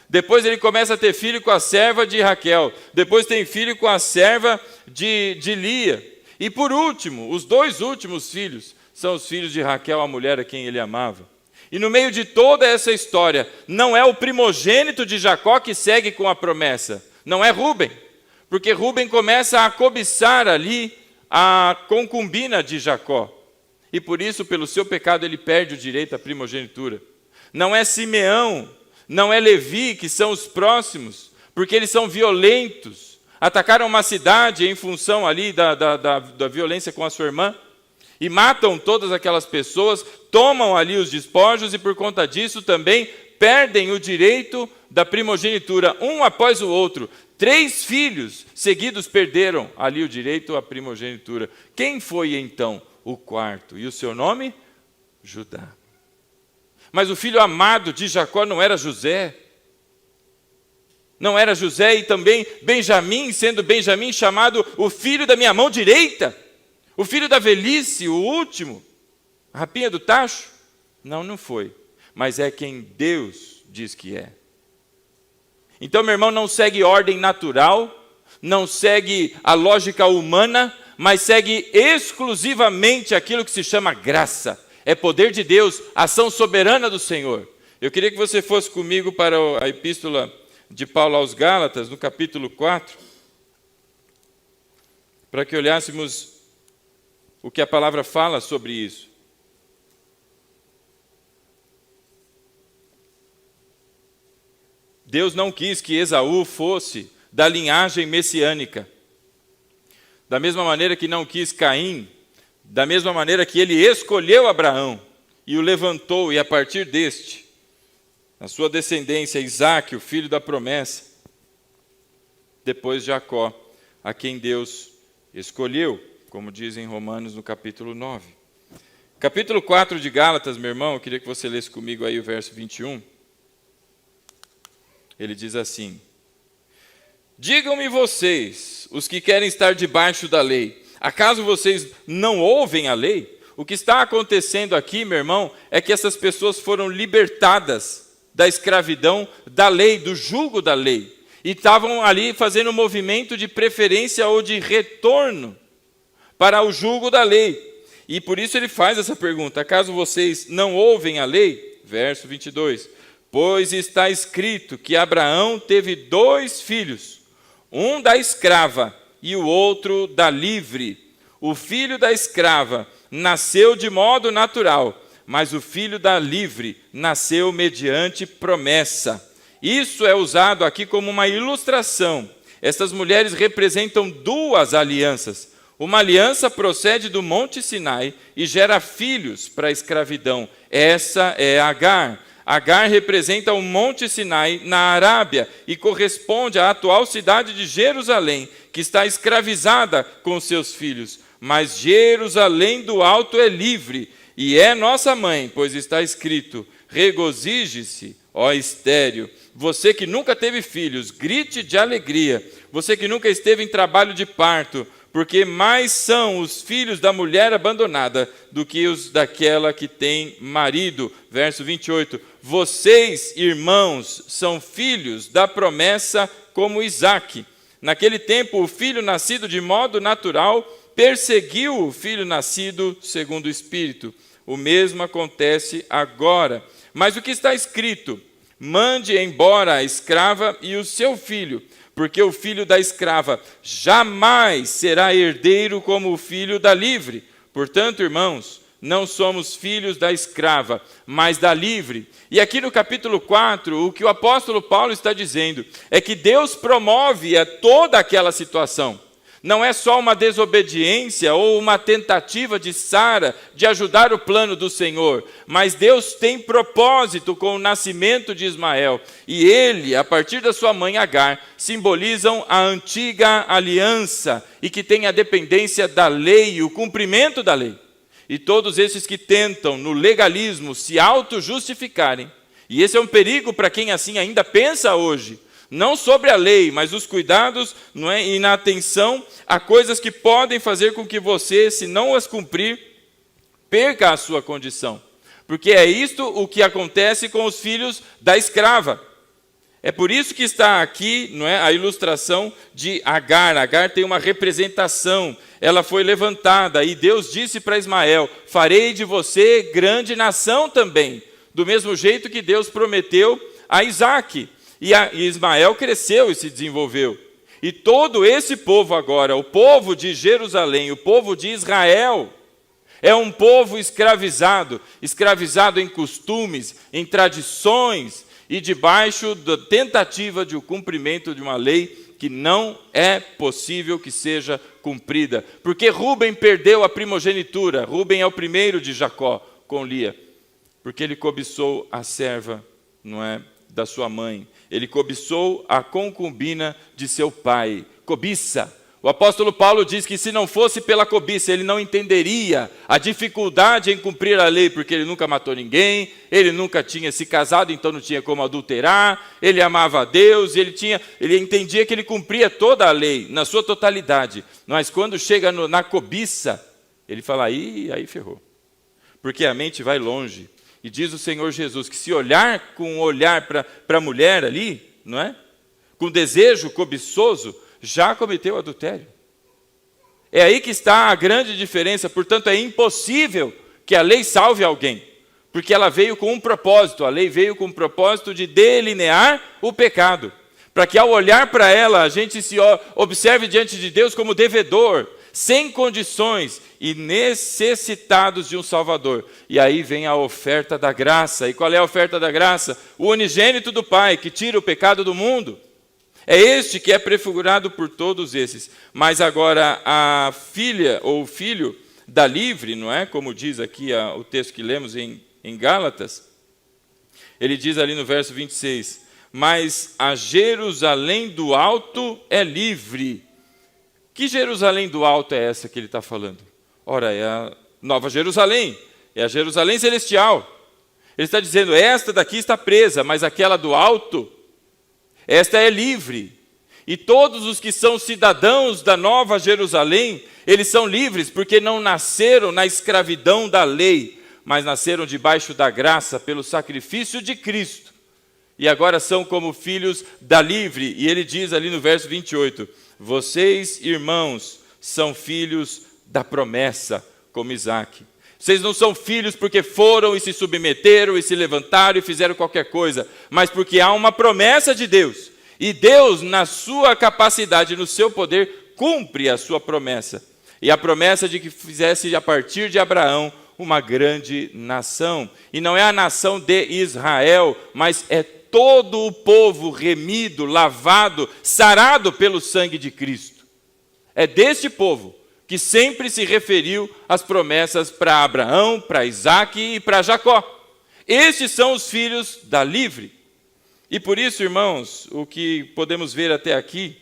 Depois ele começa a ter filho com a serva de Raquel. Depois tem filho com a serva de Lia. E por último, os 2 últimos filhos são os filhos de Raquel, a mulher a quem ele amava. E no meio de toda essa história, não é o primogênito de Jacó que segue com a promessa. Não é Rúben. Porque Rúben começa a cobiçar ali a concubina de Jacó. E por isso, pelo seu pecado, ele perde o direito à primogenitura. Não é Simeão, não é Levi, que são os próximos, porque eles são violentos. Atacaram uma cidade em função ali da violência com a sua irmã. E matam todas aquelas pessoas, tomam ali os despojos e por conta disso também perdem o direito da primogenitura, um após o outro. 3 filhos seguidos perderam ali o direito à primogenitura. Quem foi então o 4º? E o seu nome? Judá. Mas o filho amado de Jacó não era José. Não era José e também Benjamim, sendo Benjamim chamado o filho da minha mão direita. O filho da velhice, o último, a rapinha do tacho? Não, não foi. Mas é quem Deus diz que é. Então, meu irmão, não segue ordem natural, não segue a lógica humana, mas segue exclusivamente aquilo que se chama graça. É poder de Deus, ação soberana do Senhor. Eu queria que você fosse comigo para a epístola de Paulo aos Gálatas, no capítulo 4, para que olhássemos o que a palavra fala sobre isso. Deus não quis que Esaú fosse da linhagem messiânica. Da mesma maneira que não quis Caim, da mesma maneira que ele escolheu Abraão e o levantou, e a partir deste, a sua descendência, Isaque, o filho da promessa, depois Jacó, a quem Deus escolheu, como diz em Romanos no capítulo 9. Capítulo 4 de Gálatas, meu irmão, eu queria que você lesse comigo aí o verso 21. Ele diz assim: digam-me vocês, os que querem estar debaixo da lei, acaso vocês não ouvem a lei? O que está acontecendo aqui, meu irmão, é que essas pessoas foram libertadas da escravidão, da lei, do jugo da lei, e estavam ali fazendo um movimento de preferência ou de retorno para o jugo da lei. E por isso ele faz essa pergunta: acaso vocês não ouvem a lei? Verso 22. Pois está escrito que Abraão teve 2 filhos, um da escrava e o outro da livre. O filho da escrava nasceu de modo natural, mas o filho da livre nasceu mediante promessa. Isso é usado aqui como uma ilustração. Estas mulheres representam 2 alianças. Uma aliança procede do Monte Sinai e gera filhos para a escravidão. Essa é Agar. Agar representa o Monte Sinai na Arábia e corresponde à atual cidade de Jerusalém, que está escravizada com seus filhos. Mas Jerusalém do alto é livre e é nossa mãe, pois está escrito: regozije-se, ó estéril. Você que nunca teve filhos, grite de alegria. Você que nunca esteve em trabalho de parto, porque mais são os filhos da mulher abandonada do que os daquela que tem marido. Verso 28. Vocês, irmãos, são filhos da promessa como Isaque. Naquele tempo, o filho nascido de modo natural perseguiu o filho nascido segundo o Espírito. O mesmo acontece agora. Mas o que está escrito? Mande embora a escrava e o seu filho, porque o filho da escrava jamais será herdeiro como o filho da livre. Portanto, irmãos, não somos filhos da escrava, mas da livre. E aqui no capítulo 4, o que o apóstolo Paulo está dizendo é que Deus promove toda aquela situação. Não é só uma desobediência ou uma tentativa de Sara de ajudar o plano do Senhor, mas Deus tem propósito com o nascimento de Ismael. E ele, a partir da sua mãe Agar, simbolizam a antiga aliança e que tem a dependência da lei e o cumprimento da lei. E todos esses que tentam, no legalismo, se auto-justificarem, e esse é um perigo para quem assim ainda pensa hoje, Não sobre a lei, mas os cuidados, não é, e na atenção a coisas que podem fazer com que você, se não as cumprir, perca a sua condição. Porque é isto o que acontece com os filhos da escrava. É por isso que está aqui, não é, a ilustração de Agar. Agar tem uma representação. Ela foi levantada e Deus disse para Ismael: farei de você grande nação também. Do mesmo jeito que Deus prometeu a Isaque. E Ismael cresceu e se desenvolveu. E todo esse povo agora, o povo de Jerusalém, o povo de Israel, é um povo escravizado, escravizado em costumes, em tradições e debaixo da tentativa de o cumprimento de uma lei que não é possível que seja cumprida. Porque Rúben perdeu a primogenitura. Rúben é o primeiro de Jacó com Lia, porque ele cobiçou a serva, não é, da sua mãe. Ele cobiçou a concubina de seu pai. Cobiça. O apóstolo Paulo diz que se não fosse pela cobiça, ele não entenderia a dificuldade em cumprir a lei, porque ele nunca matou ninguém, ele nunca tinha se casado, então não tinha como adulterar, ele amava a Deus, ele entendia que ele cumpria toda a lei, na sua totalidade. Mas quando chega na cobiça, ele fala, aí ferrou. Porque a mente vai longe. E diz o Senhor Jesus que se olhar com um olhar para a mulher ali, não é? Com desejo cobiçoso, já cometeu adultério. É aí que está a grande diferença. Portanto, é impossível que a lei salve alguém, porque ela veio com um propósito. A lei veio com o propósito de delinear o pecado, para que ao olhar para ela, a gente se observe diante de Deus como devedor, sem condições e necessitados de um Salvador. E aí vem a oferta da graça. E qual é a oferta da graça? O unigênito do Pai, que tira o pecado do mundo. É este que é prefigurado por todos esses. Mas agora a filha ou o filho da livre, não é? Como diz aqui o texto que lemos em Gálatas, ele diz ali no verso 26, mas a Jerusalém do alto é livre. Que Jerusalém do alto é essa que ele está falando? Ora, é a Nova Jerusalém, é a Jerusalém celestial. Ele está dizendo, esta daqui está presa, mas aquela do alto, esta é livre. E todos os que são cidadãos da Nova Jerusalém, eles são livres, porque não nasceram na escravidão da lei, mas nasceram debaixo da graça pelo sacrifício de Cristo. E agora são como filhos da livre. E ele diz ali no verso 28, vocês, irmãos, são filhos da promessa, como Isaque. Vocês não são filhos porque foram e se submeteram e se levantaram e fizeram qualquer coisa, mas porque há uma promessa de Deus. E Deus, na sua capacidade, no seu poder, cumpre a sua promessa. E a promessa de que fizesse a partir de Abraão uma grande nação. E não é a nação de Israel, mas é todo o povo remido, lavado, sarado pelo sangue de Cristo. É deste povo que sempre se referiu às promessas para Abraão, para Isaque e para Jacó. Estes são os filhos da livre. E por isso, irmãos, o que podemos ver até aqui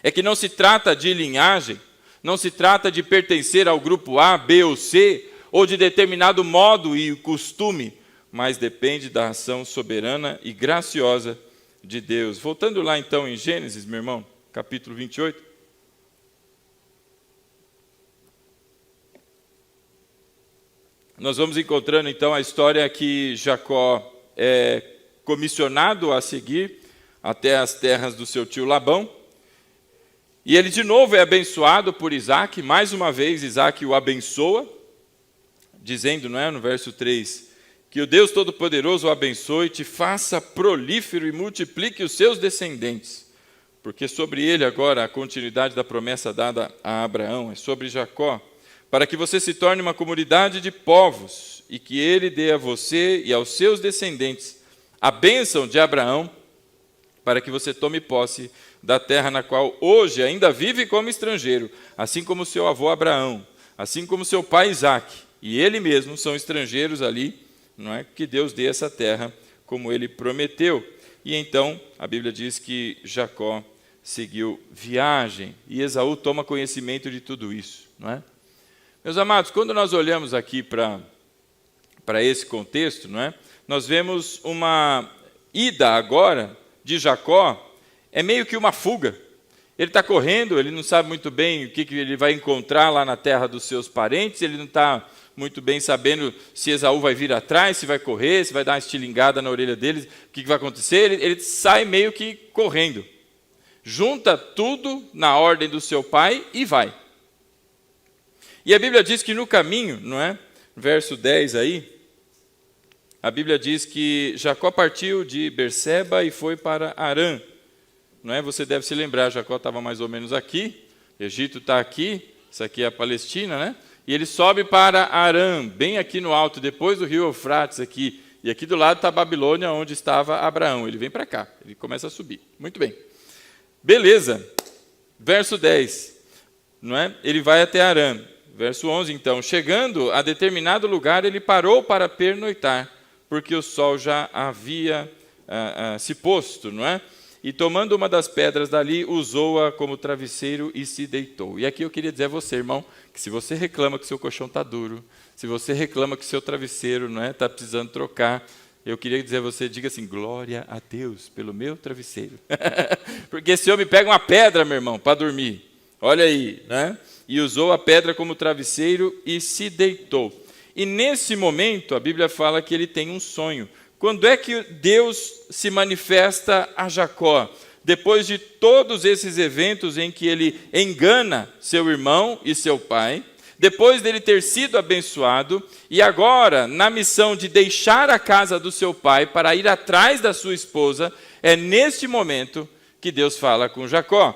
é que não se trata de linhagem, não se trata de pertencer ao grupo A, B ou C, ou de determinado modo e costume, mas depende da ação soberana e graciosa de Deus. Voltando lá então em Gênesis, meu irmão, capítulo 28. Nós vamos encontrando então a história que Jacó é comissionado a seguir até as terras do seu tio Labão. E ele de novo é abençoado por Isaque, mais uma vez Isaque o abençoa, dizendo, não é, no verso 3, que o Deus Todo-Poderoso o abençoe, te faça prolífero e multiplique os seus descendentes. Porque sobre ele agora a continuidade da promessa dada a Abraão, é sobre Jacó, para que você se torne uma comunidade de povos, e que ele dê a você e aos seus descendentes a bênção de Abraão, para que você tome posse da terra na qual hoje ainda vive como estrangeiro, assim como seu avô Abraão, assim como seu pai Isaque, e ele mesmo são estrangeiros ali, não é? Que Deus dê essa terra como ele prometeu. E então a Bíblia diz que Jacó seguiu viagem, e Esaú toma conhecimento de tudo isso, não é? Meus amados, quando nós olhamos aqui para esse contexto, não é? Nós vemos uma ida agora de Jacó é meio que uma fuga. Ele está correndo, ele não sabe muito bem o que ele vai encontrar lá na terra dos seus parentes, ele não está muito bem sabendo se Esaú vai vir atrás, se vai correr, se vai dar uma estilingada na orelha deles, o que vai acontecer. Ele sai meio que correndo. Junta tudo na ordem do seu pai e vai. E a Bíblia diz que no caminho, não é? Verso 10 aí, a Bíblia diz que Jacó partiu de Berseba e foi para Harã. Não é? Você deve se lembrar, Jacó estava mais ou menos aqui, Egito está aqui, isso aqui é a Palestina, né? E ele sobe para Harã, bem aqui no alto, depois do rio Eufrates aqui. E aqui do lado está a Babilônia, onde estava Abraão. Ele vem para cá, ele começa a subir. Muito bem. Beleza. Verso 10, não é? Ele vai até Harã. Verso 11, então. Chegando a determinado lugar, ele parou para pernoitar, porque o sol já havia se posto, não é? E tomando uma das pedras dali, usou-a como travesseiro e se deitou. E aqui eu queria dizer a você, irmão, que se você reclama que o seu colchão está duro, se você reclama que o seu travesseiro não está precisando trocar, eu queria dizer a você, diga assim, glória a Deus pelo meu travesseiro. Porque esse homem pega uma pedra, meu irmão, para dormir. Olha aí, né? E usou a pedra como travesseiro e se deitou. E nesse momento, a Bíblia fala que ele tem um sonho. Quando é que Deus se manifesta a Jacó? Depois de todos esses eventos em que ele engana seu irmão e seu pai, depois dele ter sido abençoado, e agora, na missão de deixar a casa do seu pai para ir atrás da sua esposa, é neste momento que Deus fala com Jacó,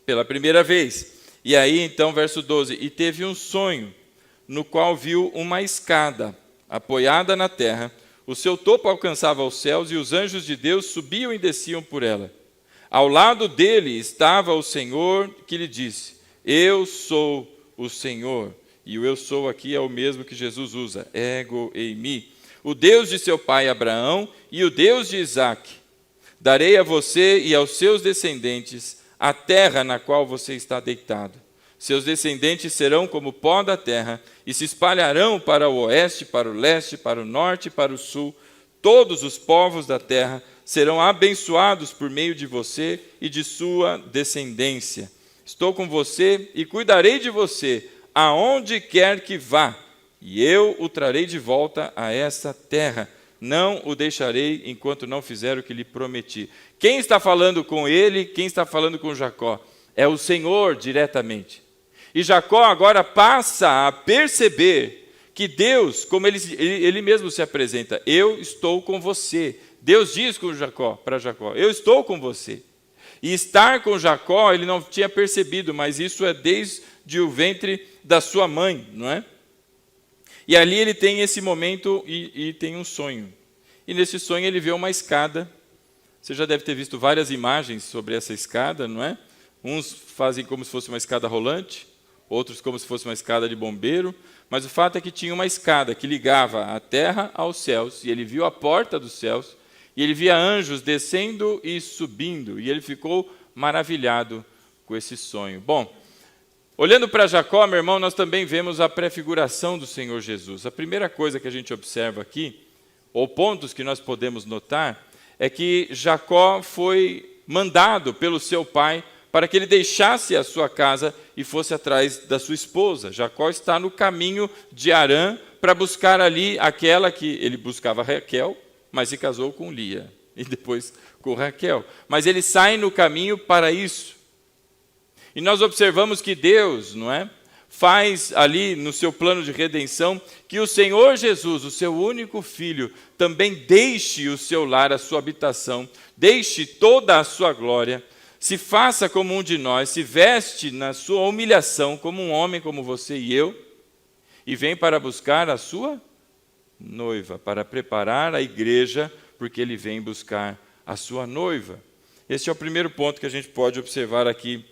pela primeira vez. E aí, então, verso 12, e teve um sonho, no qual viu uma escada apoiada na terra, o seu topo alcançava os céus e os anjos de Deus subiam e desciam por ela. Ao lado dele estava o Senhor que lhe disse, eu sou o Senhor. E o eu sou aqui é o mesmo que Jesus usa, ego eimi. O Deus de seu pai Abraão e o Deus de Isaque. Darei a você e aos seus descendentes a terra na qual você está deitado. Seus descendentes serão como o pó da terra e se espalharão para o oeste, para o leste, para o norte e para o sul. Todos os povos da terra serão abençoados por meio de você e de sua descendência. Estou com você e cuidarei de você aonde quer que vá, e eu o trarei de volta a essa terra. Não o deixarei enquanto não fizer o que lhe prometi. Quem está falando com ele, quem está falando com Jacó? É o Senhor diretamente. E Jacó agora passa a perceber que Deus, como ele mesmo se apresenta, eu estou com você. Deus diz para Jacó, eu estou com você. E estar com Jacó, ele não tinha percebido, mas isso é desde o ventre da sua mãe, não é? E ali ele tem esse momento e tem um sonho. E nesse sonho ele vê uma escada. Você já deve ter visto várias imagens sobre essa escada, não é? Uns fazem como se fosse uma escada rolante, outros como se fosse uma escada de bombeiro, mas o fato é que tinha uma escada que ligava a terra aos céus, e ele viu a porta dos céus, e ele via anjos descendo e subindo, e ele ficou maravilhado com esse sonho. Bom, olhando para Jacó, meu irmão, nós também vemos a prefiguração do Senhor Jesus. A primeira coisa que a gente observa aqui, ou pontos que nós podemos notar, é que Jacó foi mandado pelo seu pai para que ele deixasse a sua casa e fosse atrás da sua esposa. Jacó está no caminho de Harã para buscar ali aquela que ele buscava Raquel, mas se casou com Lia, e depois com Raquel. Mas ele sai no caminho para isso. E nós observamos que Deus, não é, faz ali no seu plano de redenção que o Senhor Jesus, o seu único filho, também deixe o seu lar, a sua habitação, deixe toda a sua glória, se faça como um de nós, se veste na sua humilhação como um homem como você e eu, e vem para buscar a sua noiva, para preparar a igreja, porque ele vem buscar a sua noiva. Esse é o primeiro ponto que a gente pode observar aqui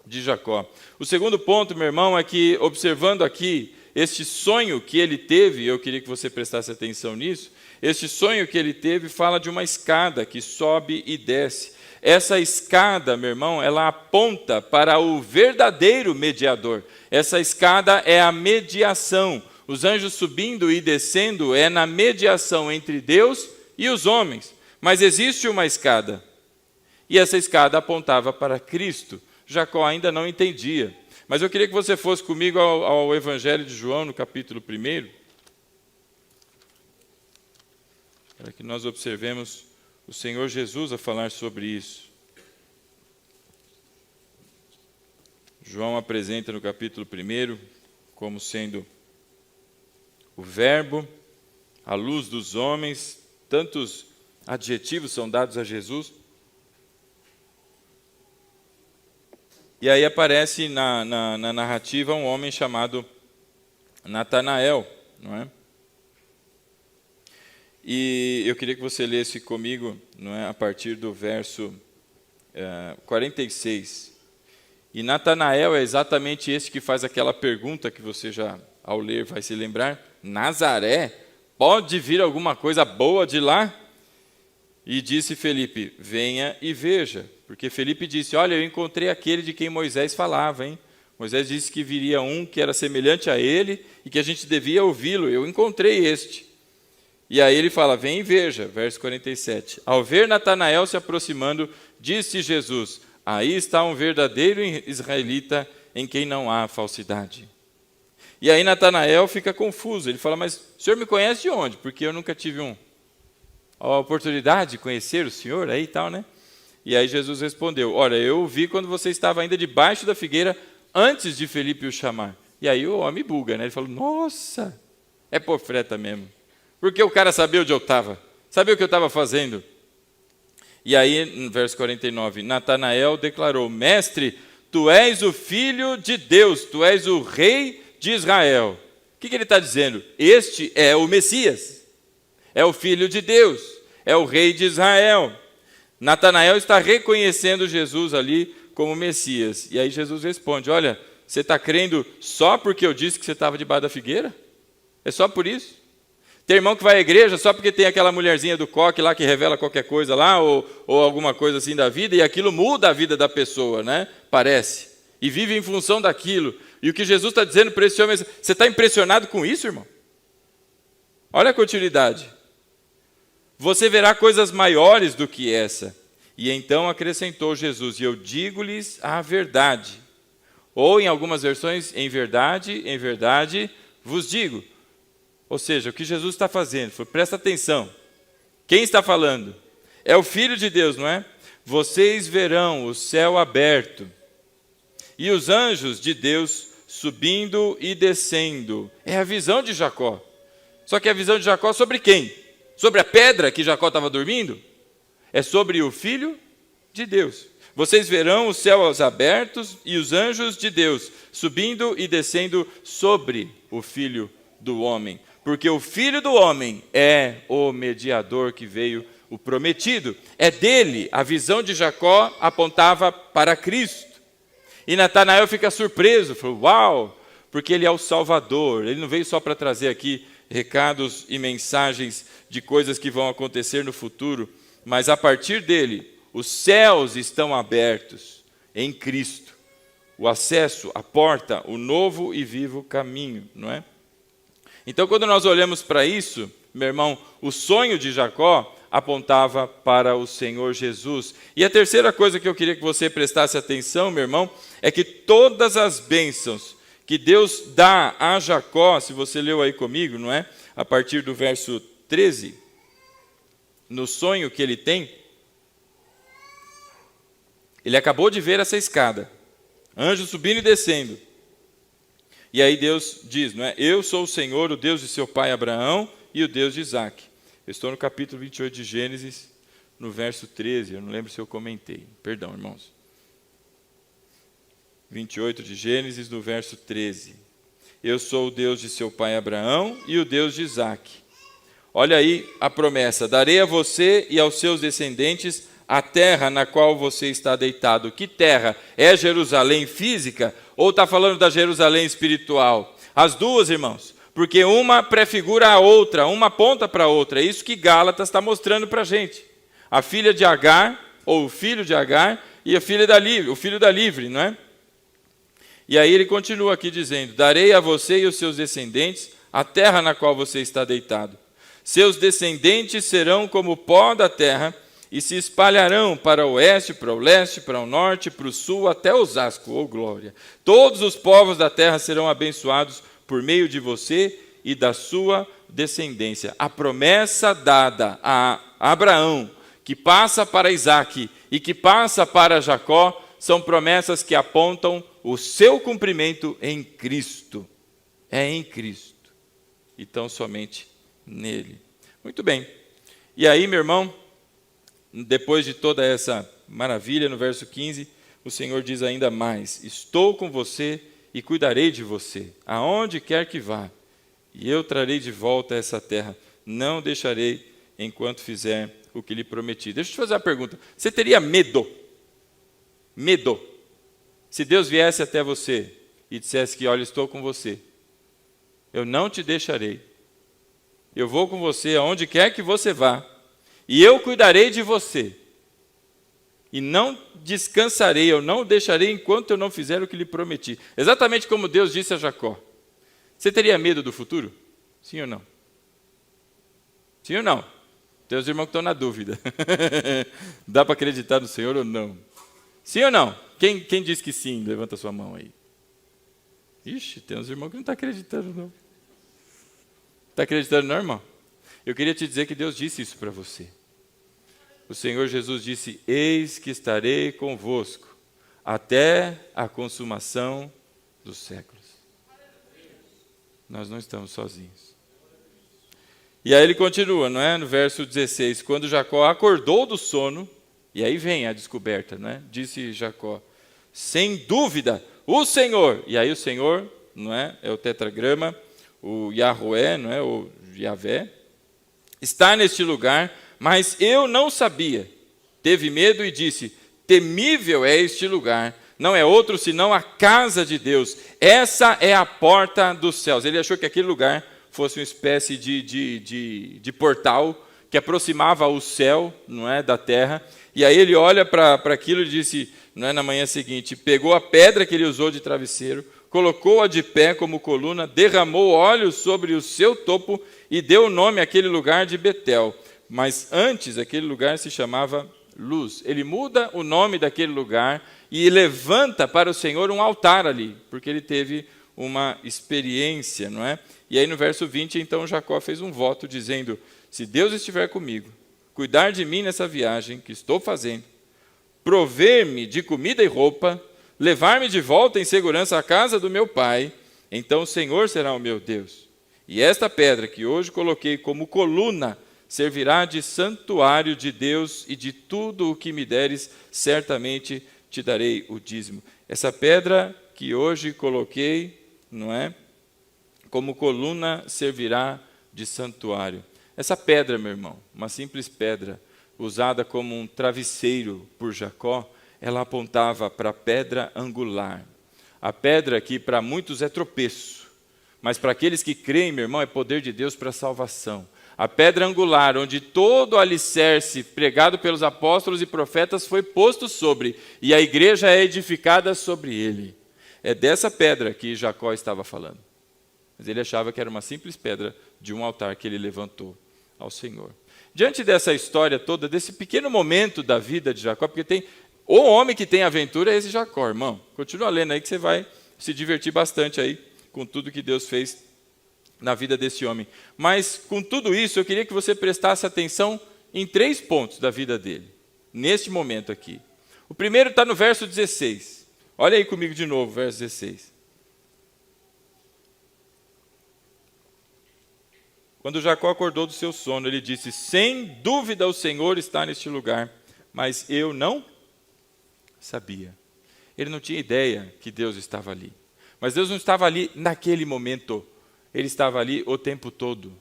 de Jacó. O segundo ponto, meu irmão, é que, observando aqui este sonho que ele teve, eu queria que você prestasse atenção nisso, este sonho que ele teve fala de uma escada que sobe e desce. Essa escada, meu irmão, ela aponta para o verdadeiro mediador. Essa escada é a mediação. Os anjos subindo e descendo é na mediação entre Deus e os homens. Mas existe uma escada, e essa escada apontava para Cristo. Jacó ainda não entendia. Mas eu queria que você fosse comigo ao Evangelho de João, no capítulo 1, para que nós observemos o Senhor Jesus a falar sobre isso. João apresenta no capítulo 1 como sendo o Verbo, a luz dos homens. Tantos adjetivos são dados a Jesus. E aí aparece na narrativa um homem chamado Natanael, não é? E eu queria que você lesse comigo, não é, a partir do verso 46. E Natanael é exatamente esse que faz aquela pergunta que você já, ao ler, vai se lembrar. Nazaré? Pode vir alguma coisa boa de lá? E disse Felipe, venha e veja. Porque Felipe disse, olha, eu encontrei aquele de quem Moisés falava, hein? Moisés disse que viria um que era semelhante a ele e que a gente devia ouvi-lo. Eu encontrei este. E aí ele fala, vem e veja, verso 47. Ao ver Natanael se aproximando, disse Jesus, aí está um verdadeiro israelita em quem não há falsidade. E aí Natanael fica confuso. Ele fala, mas o senhor me conhece de onde? Porque eu nunca tive a oportunidade de conhecer o senhor aí e tal, né? E aí Jesus respondeu, olha, eu o vi quando você estava ainda debaixo da figueira, antes de Felipe o chamar. E aí o homem buga, né? Ele falou, nossa, é profeta mesmo. Porque o cara sabia onde eu estava, sabia o que eu estava fazendo. E aí, no verso 49, Natanael declarou, mestre, tu és o Filho de Deus, tu és o Rei de Israel. O que ele está dizendo? Este é o Messias, é o Filho de Deus, é o Rei de Israel. Natanael está reconhecendo Jesus ali como Messias. E aí Jesus responde, olha, você está crendo só porque eu disse que você estava debaixo da figueira? É só por isso? Tem irmão que vai à igreja só porque tem aquela mulherzinha do coque lá que revela qualquer coisa lá, ou alguma coisa assim da vida, e aquilo muda a vida da pessoa, né? Parece. E vive em função daquilo. E o que Jesus está dizendo para esse homem, você está impressionado com isso, irmão? Olha a continuidade. Você verá coisas maiores do que essa. E então acrescentou Jesus, e eu digo-lhes a verdade. Ou em algumas versões, em verdade, vos digo. Ou seja, o que Jesus está fazendo, presta atenção. Quem está falando? É o Filho de Deus, não é? Vocês verão o céu aberto e os anjos de Deus subindo e descendo. É a visão de Jacó. Só que a visão de Jacó sobre quem? Sobre a pedra que Jacó estava dormindo? É sobre o Filho de Deus. Vocês verão os céus abertos e os anjos de Deus subindo e descendo sobre o Filho do homem. Porque o Filho do homem é o mediador que veio, o prometido. É dele, a visão de Jacó apontava para Cristo. E Natanael fica surpreso, falou, uau, porque ele é o Salvador. Ele não veio só para trazer aqui recados e mensagens de coisas que vão acontecer no futuro, mas a partir dele, os céus estão abertos em Cristo. O acesso, a porta, o novo e vivo caminho, não é? Então, quando nós olhamos para isso, meu irmão, o sonho de Jacó apontava para o Senhor Jesus. E a terceira coisa que eu queria que você prestasse atenção, meu irmão, é que todas as bênçãos que Deus dá a Jacó, se você leu aí comigo, não é? A partir do verso 13, no sonho que ele tem, ele acabou de ver essa escada, anjos subindo e descendo. E aí Deus diz, não é? Eu sou o Senhor, o Deus de seu pai Abraão e o Deus de Isaac. Eu estou no capítulo 28 de Gênesis, no verso 13. Eu não lembro se eu comentei. Perdão, irmãos. 28 de Gênesis, no verso 13. Eu sou o Deus de seu pai Abraão e o Deus de Isaac. Olha aí a promessa. Darei a você e aos seus descendentes a terra na qual você está deitado. Que terra? É Jerusalém física ou está falando da Jerusalém espiritual? As duas, irmãos, porque uma prefigura a outra, uma aponta para a outra. É isso que Gálatas está mostrando para a gente. A filha de Agar, ou o filho de Agar, e a filha o filho da livre, não é? E aí ele continua aqui dizendo, darei a você e os seus descendentes a terra na qual você está deitado. Seus descendentes serão como o pó da terra e se espalharão para o oeste, para o leste, para o norte, para o sul, até Osasco, ô glória. Todos os povos da terra serão abençoados por meio de você e da sua descendência. A promessa dada a Abraão, que passa para Isaque e que passa para Jacó, são promessas que apontam o seu cumprimento em Cristo. É em Cristo. E tão somente nele. Muito bem. E aí, meu irmão, depois de toda essa maravilha, no verso 15, o Senhor diz ainda mais: estou com você e cuidarei de você, aonde quer que vá, e eu trarei de volta essa terra, não deixarei enquanto fizer o que lhe prometi. Deixa eu te fazer uma pergunta: você teria medo? Medo? Se Deus viesse até você e dissesse que, olha, estou com você, eu não te deixarei, eu vou com você aonde quer que você vá, e eu cuidarei de você, e não descansarei, eu não o deixarei enquanto eu não fizer o que lhe prometi. Exatamente como Deus disse a Jacó. Você teria medo do futuro? Sim ou não? Sim ou não? Tem os irmãos que estão na dúvida. Dá para acreditar no Senhor ou não? Sim ou não? Quem diz que sim? Levanta a sua mão aí. Ixi, tem uns irmãos que não estão acreditando não. Está acreditando não, irmão? Eu queria te dizer que Deus disse isso para você. O Senhor Jesus disse: eis que estarei convosco até a consumação dos séculos. Nós não estamos sozinhos. E aí ele continua, não é? No verso 16, quando Jacó acordou do sono, e aí vem a descoberta, não é? Disse Jacó: sem dúvida, o Senhor, e aí o Senhor, não é? É o tetragrama, o Yahweh, não é? O Yahvé, está neste lugar, mas eu não sabia. Teve medo e disse: temível é este lugar, não é outro senão a casa de Deus. Essa é a porta dos céus. Ele achou que aquele lugar fosse uma espécie de portal que aproximava o céu, não é, da terra. E aí ele olha para aquilo e disse, não é, na manhã seguinte, pegou a pedra que ele usou de travesseiro, colocou-a de pé como coluna, derramou óleo sobre o seu topo e deu o nome àquele lugar de Betel. Mas antes aquele lugar se chamava Luz. Ele muda o nome daquele lugar e levanta para o Senhor um altar ali, porque ele teve uma experiência, não é? E aí no verso 20, então Jacó fez um voto dizendo: se Deus estiver comigo, cuidar de mim nessa viagem que estou fazendo, prover-me de comida e roupa, levar-me de volta em segurança à casa do meu pai, então o Senhor será o meu Deus. E esta pedra que hoje coloquei como coluna servirá de santuário de Deus, e de tudo o que me deres, certamente te darei o dízimo. Essa pedra que hoje coloquei, não é? Como coluna servirá de santuário. Essa pedra, meu irmão, uma simples pedra, usada como um travesseiro por Jacó, ela apontava para a pedra angular. A pedra que para muitos é tropeço, mas para aqueles que creem, meu irmão, é poder de Deus para a salvação. A pedra angular, onde todo o alicerce pregado pelos apóstolos e profetas foi posto sobre, e a igreja é edificada sobre ele. É dessa pedra que Jacó estava falando. Mas ele achava que era uma simples pedra de um altar que ele levantou ao Senhor. Diante dessa história toda, desse pequeno momento da vida de Jacó, porque tem o homem que tem aventura é esse Jacó, irmão. Continua lendo aí que você vai se divertir bastante aí com tudo que Deus fez na vida desse homem. Mas com tudo isso, eu queria que você prestasse atenção em 3 pontos da vida dele, neste momento aqui. O primeiro está no verso 16. Olha aí comigo de novo, verso 16. Quando Jacó acordou do seu sono, ele disse: sem dúvida o Senhor está neste lugar, mas eu não sabia. Ele não tinha ideia que Deus estava ali. Mas Deus não estava ali naquele momento. Ele estava ali o tempo todo.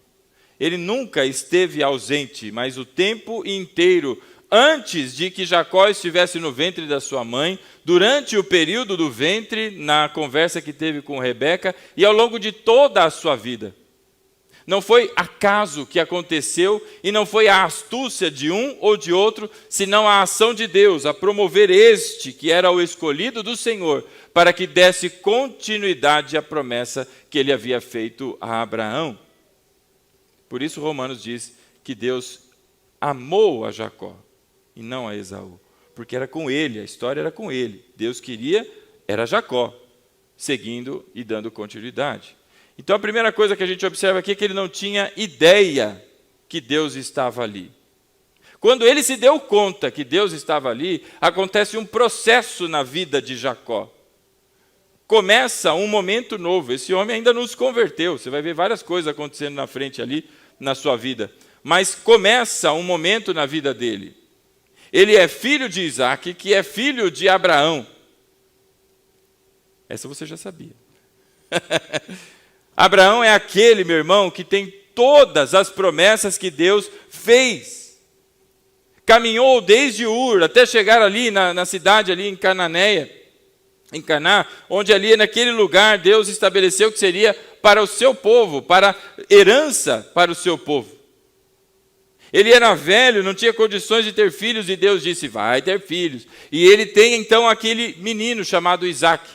Ele nunca esteve ausente, mas o tempo inteiro, antes de que Jacó estivesse no ventre da sua mãe, durante o período do ventre, na conversa que teve com Rebeca, e ao longo de toda a sua vida. Não foi acaso que aconteceu, e não foi a astúcia de um ou de outro, senão a ação de Deus, a promover este, que era o escolhido do Senhor, para que desse continuidade à promessa que ele havia feito a Abraão. Por isso Romanos diz que Deus amou a Jacó e não a Esaú, porque era com ele, a história era com ele. Deus queria, era Jacó, seguindo e dando continuidade. Então a primeira coisa que a gente observa aqui é que ele não tinha ideia que Deus estava ali. Quando ele se deu conta que Deus estava ali, acontece um processo na vida de Jacó. Começa um momento novo. Esse homem ainda não se converteu. Você vai ver várias coisas acontecendo na frente ali, na sua vida. Mas começa um momento na vida dele. Ele é filho de Isaac, que é filho de Abraão. Essa você já sabia. Abraão é aquele, meu irmão, que tem todas as promessas que Deus fez. Caminhou desde Ur até chegar ali na cidade, ali em Cananéia, em Caná, onde ali naquele lugar Deus estabeleceu que seria para o seu povo, para herança para o seu povo. Ele era velho, não tinha condições de ter filhos, e Deus disse, vai ter filhos. E ele tem então aquele menino chamado Isaac.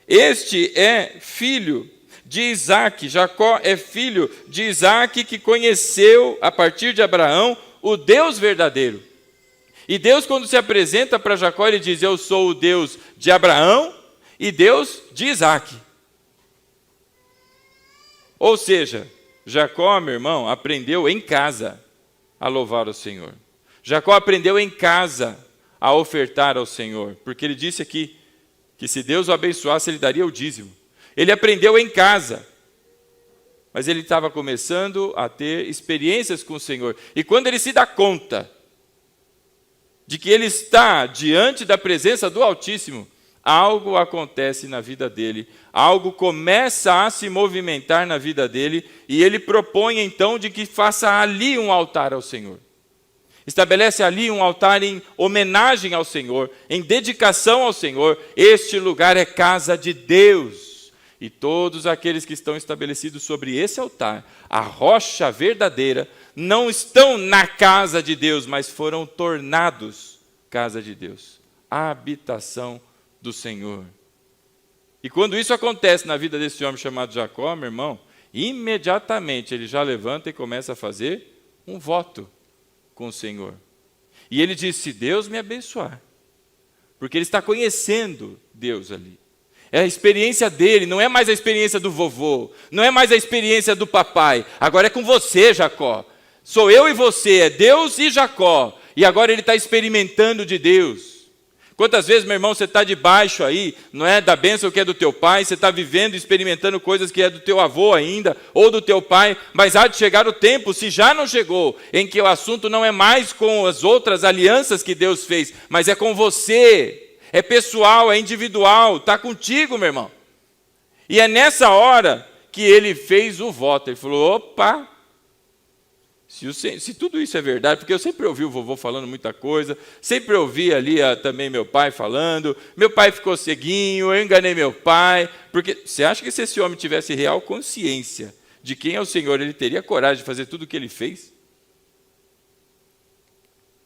Este é filho de Isaac. Jacó é filho de Isaac, que conheceu, a partir de Abraão, o Deus verdadeiro. E Deus, quando se apresenta para Jacó, ele diz, eu sou o Deus de Abraão e Deus de Isaac. Ou seja, Jacó, meu irmão, aprendeu em casa a louvar o Senhor. Jacó aprendeu em casa a ofertar ao Senhor, porque ele disse aqui que se Deus o abençoasse, ele daria o dízimo. Ele aprendeu em casa, mas ele estava começando a ter experiências com o Senhor. E quando ele se dá conta de que ele está diante da presença do Altíssimo, algo acontece na vida dele, algo começa a se movimentar na vida dele, e ele propõe então de que faça ali um altar ao Senhor. Estabelece ali um altar em homenagem ao Senhor, em dedicação ao Senhor. Este lugar é casa de Deus. E todos aqueles que estão estabelecidos sobre esse altar, a rocha verdadeira, não estão na casa de Deus, mas foram tornados casa de Deus, a habitação do Senhor. E quando isso acontece na vida desse homem chamado Jacó, meu irmão, imediatamente ele já levanta e começa a fazer um voto com o Senhor. E ele diz, se Deus me abençoar, porque ele está conhecendo Deus ali. É a experiência dele, não é mais a experiência do vovô, não é mais a experiência do papai. Agora é com você, Jacó. Sou eu e você, é Deus e Jacó. E agora ele está experimentando de Deus. Quantas vezes, meu irmão, você está debaixo aí, não é da bênção que é do teu pai, você está vivendo, experimentando coisas que é do teu avô ainda, ou do teu pai, mas há de chegar o tempo, se já não chegou, em que o assunto não é mais com as outras alianças que Deus fez, mas é com você, é pessoal, é individual, está contigo, meu irmão. E é nessa hora que ele fez o voto, ele falou, opa, se tudo isso é verdade, porque eu sempre ouvi o vovô falando muita coisa, sempre ouvi ali também meu pai falando, meu pai ficou ceguinho, eu enganei meu pai, porque você acha que se esse homem tivesse real consciência de quem é o Senhor, ele teria coragem de fazer tudo o que ele fez?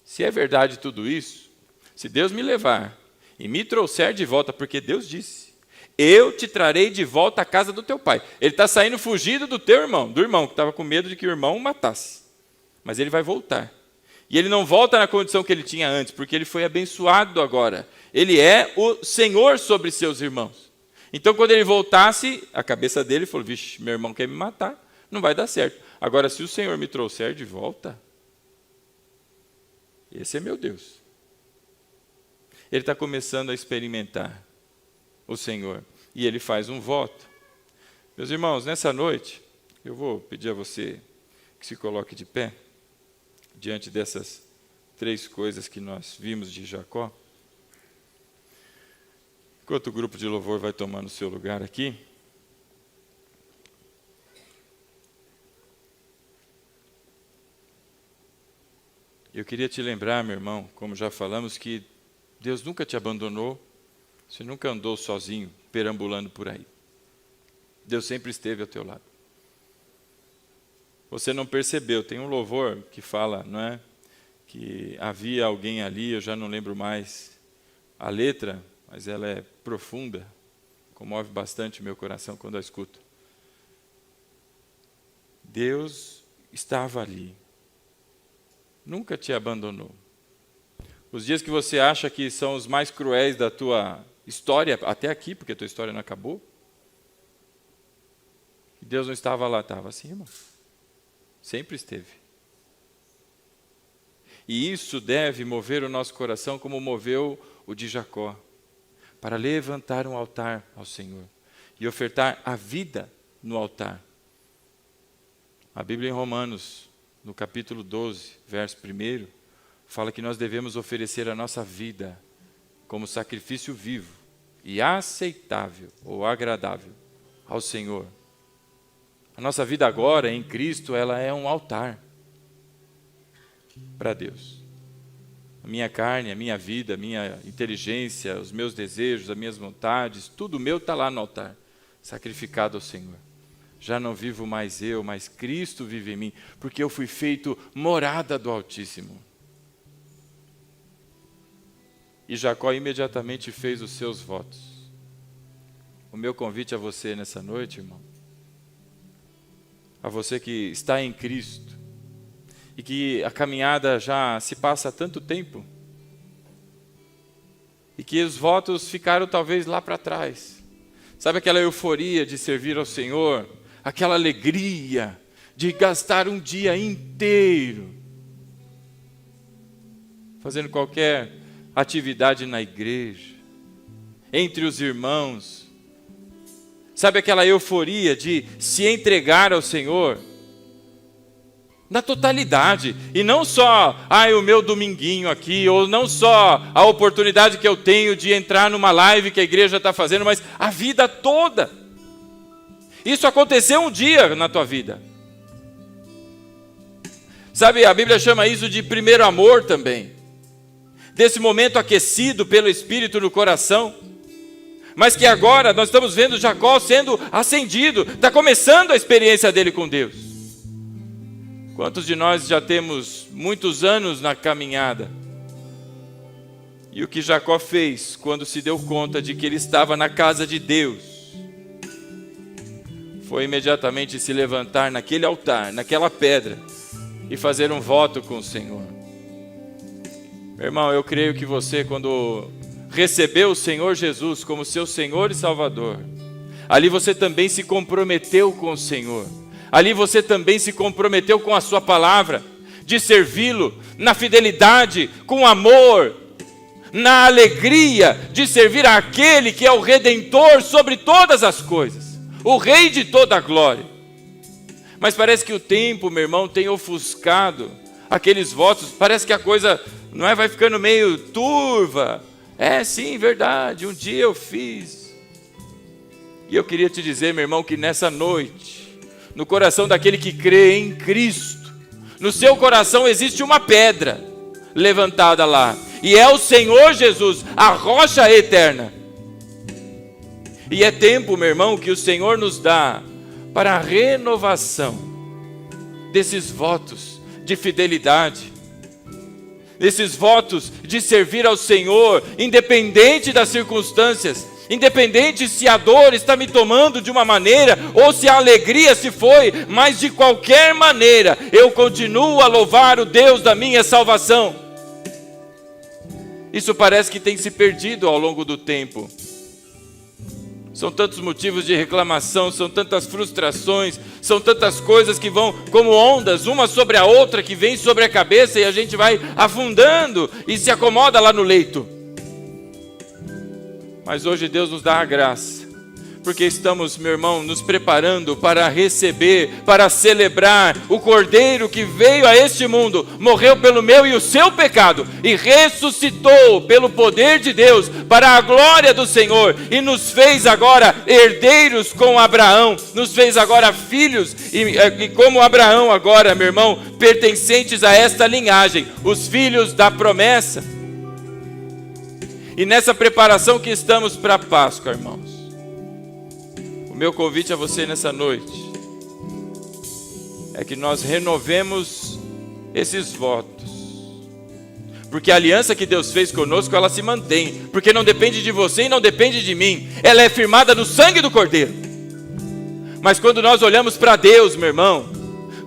Se é verdade tudo isso, se Deus me levar e me trouxer de volta, porque Deus disse, eu te trarei de volta à casa do teu pai. Ele está saindo fugido do teu irmão, do irmão que estava com medo de que o irmão o matasse. Mas ele vai voltar. E ele não volta na condição que ele tinha antes, porque ele foi abençoado agora. Ele é o Senhor sobre seus irmãos. Então, quando ele voltasse, a cabeça dele falou, vixe, meu irmão quer me matar, não vai dar certo. Agora, se o Senhor me trouxer de volta, esse é meu Deus. Ele está começando a experimentar o Senhor. E ele faz um voto. Meus irmãos, nessa noite, eu vou pedir a você que se coloque de pé, diante dessas três coisas que nós vimos de Jacó. Enquanto o grupo de louvor vai tomando o seu lugar aqui, eu queria te lembrar, meu irmão, como já falamos, que Deus nunca te abandonou, você nunca andou sozinho, perambulando por aí. Deus sempre esteve ao teu lado. Você não percebeu, tem um louvor que fala, não é? Que havia alguém ali, eu já não lembro mais a letra, mas ela é profunda, comove bastante o meu coração quando a escuto. Deus estava ali. Nunca te abandonou. Os dias que você acha que são os mais cruéis da tua história, até aqui, porque a tua história não acabou, Deus não estava lá, estava assim, irmão. Sempre esteve. E isso deve mover o nosso coração como moveu o de Jacó, para levantar um altar ao Senhor e ofertar a vida no altar. A Bíblia em Romanos, no capítulo 12, verso 1, fala que nós devemos oferecer a nossa vida como sacrifício vivo e aceitável ou agradável ao Senhor. A nossa vida agora em Cristo, ela é um altar para Deus. A minha carne, a minha vida, a minha inteligência, os meus desejos, as minhas vontades, tudo meu está lá no altar, sacrificado ao Senhor. Já não vivo mais eu, mas Cristo vive em mim, porque eu fui feito morada do Altíssimo. E Jacó imediatamente fez os seus votos. O meu convite a você nessa noite, irmão, a você que está em Cristo, e que a caminhada já se passa há tanto tempo, e que os votos ficaram talvez lá para trás. Sabe aquela euforia de servir ao Senhor, aquela alegria de gastar um dia inteiro fazendo qualquer atividade na igreja, entre os irmãos. Sabe aquela euforia de se entregar ao Senhor na totalidade, e não só o meu dominguinho aqui, ou não só a oportunidade que eu tenho de entrar numa live que a igreja está fazendo, mas a vida toda. Isso aconteceu um dia na tua vida. Sabe, a Bíblia chama isso de primeiro amor também, desse momento aquecido pelo Espírito no coração, mas que agora nós estamos vendo Jacó sendo acendido, está começando a experiência dele com Deus. Quantos de nós já temos muitos anos na caminhada? E o que Jacó fez quando se deu conta de que ele estava na casa de Deus, foi imediatamente se levantar naquele altar, naquela pedra, e fazer um voto com o Senhor. Meu irmão, eu creio que você, quando recebeu o Senhor Jesus como seu Senhor e Salvador, ali você também se comprometeu com o Senhor. Ali você também se comprometeu com a sua palavra, de servi-lo na fidelidade, com amor, na alegria de servir àquele que é o Redentor sobre todas as coisas, o Rei de toda a glória. Mas parece que o tempo, meu irmão, tem ofuscado aqueles votos. Parece que a coisa vai ficando meio turva. É sim, verdade, um dia eu fiz. E eu queria te dizer, meu irmão, que nessa noite, no coração daquele que crê em Cristo, no seu coração existe uma pedra levantada lá, e é o Senhor Jesus, a rocha eterna. E é tempo, meu irmão, que o Senhor nos dá para a renovação desses votos de fidelidade, desses votos de servir ao Senhor, independente das circunstâncias, independente se a dor está me tomando de uma maneira, ou se a alegria se foi, mas de qualquer maneira, eu continuo a louvar o Deus da minha salvação. Isso parece que tem se perdido ao longo do tempo. São tantos motivos de reclamação, são tantas frustrações, são tantas coisas que vão como ondas, uma sobre a outra, que vem sobre a cabeça, e a gente vai afundando e se acomoda lá no leito. Mas hoje Deus nos dá a graça, porque estamos, meu irmão, nos preparando para receber, para celebrar o Cordeiro que veio a este mundo, morreu pelo meu e o seu pecado, e ressuscitou pelo poder de Deus, para a glória do Senhor, e nos fez agora herdeiros com Abraão, nos fez agora filhos, e como Abraão agora, meu irmão, pertencentes a esta linhagem, os filhos da promessa. E nessa preparação que estamos para a Páscoa, irmãos, o meu convite a você nessa noite é que nós renovemos esses votos, porque a aliança que Deus fez conosco, ela se mantém, porque não depende de você e não depende de mim, ela é firmada no sangue do Cordeiro. Mas quando nós olhamos para Deus, meu irmão,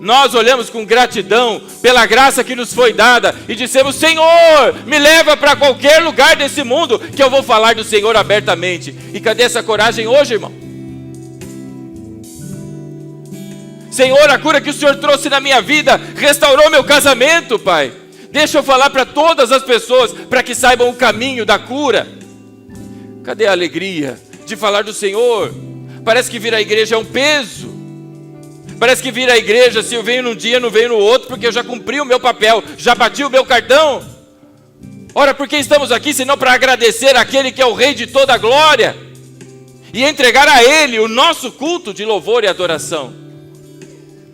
nós olhamos com gratidão pela graça que nos foi dada e dissemos: Senhor, me leva para qualquer lugar desse mundo que eu vou falar do Senhor abertamente. E cadê essa coragem hoje, irmão? Senhor, a cura que o Senhor trouxe na minha vida restaurou meu casamento, Pai. Deixa eu falar para todas as pessoas, para que saibam o caminho da cura. Cadê a alegria de falar do Senhor? Parece que vir à igreja é um peso. Parece que vir à igreja, se eu venho num dia, não venho no outro, porque eu já cumpri o meu papel, já bati o meu cartão. Ora, por que estamos aqui, senão para agradecer àquele que é o Rei de toda a glória, e entregar a Ele o nosso culto de louvor e adoração.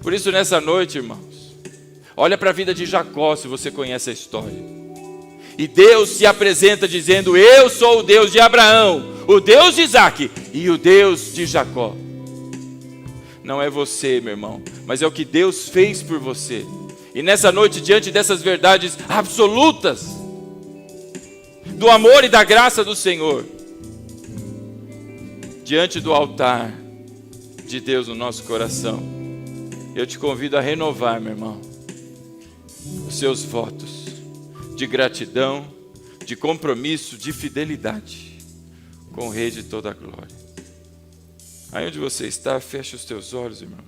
Por isso, nessa noite, irmãos, olha para a vida de Jacó, se você conhece a história. E Deus se apresenta dizendo: eu sou o Deus de Abraão, o Deus de Isaque e o Deus de Jacó. Não é você, meu irmão, mas é o que Deus fez por você. E nessa noite, diante dessas verdades absolutas, do amor e da graça do Senhor, diante do altar de Deus no nosso coração, eu te convido a renovar, meu irmão, os seus votos de gratidão, de compromisso, de fidelidade com o Rei de toda a glória. Aí onde você está, feche os teus olhos, irmão.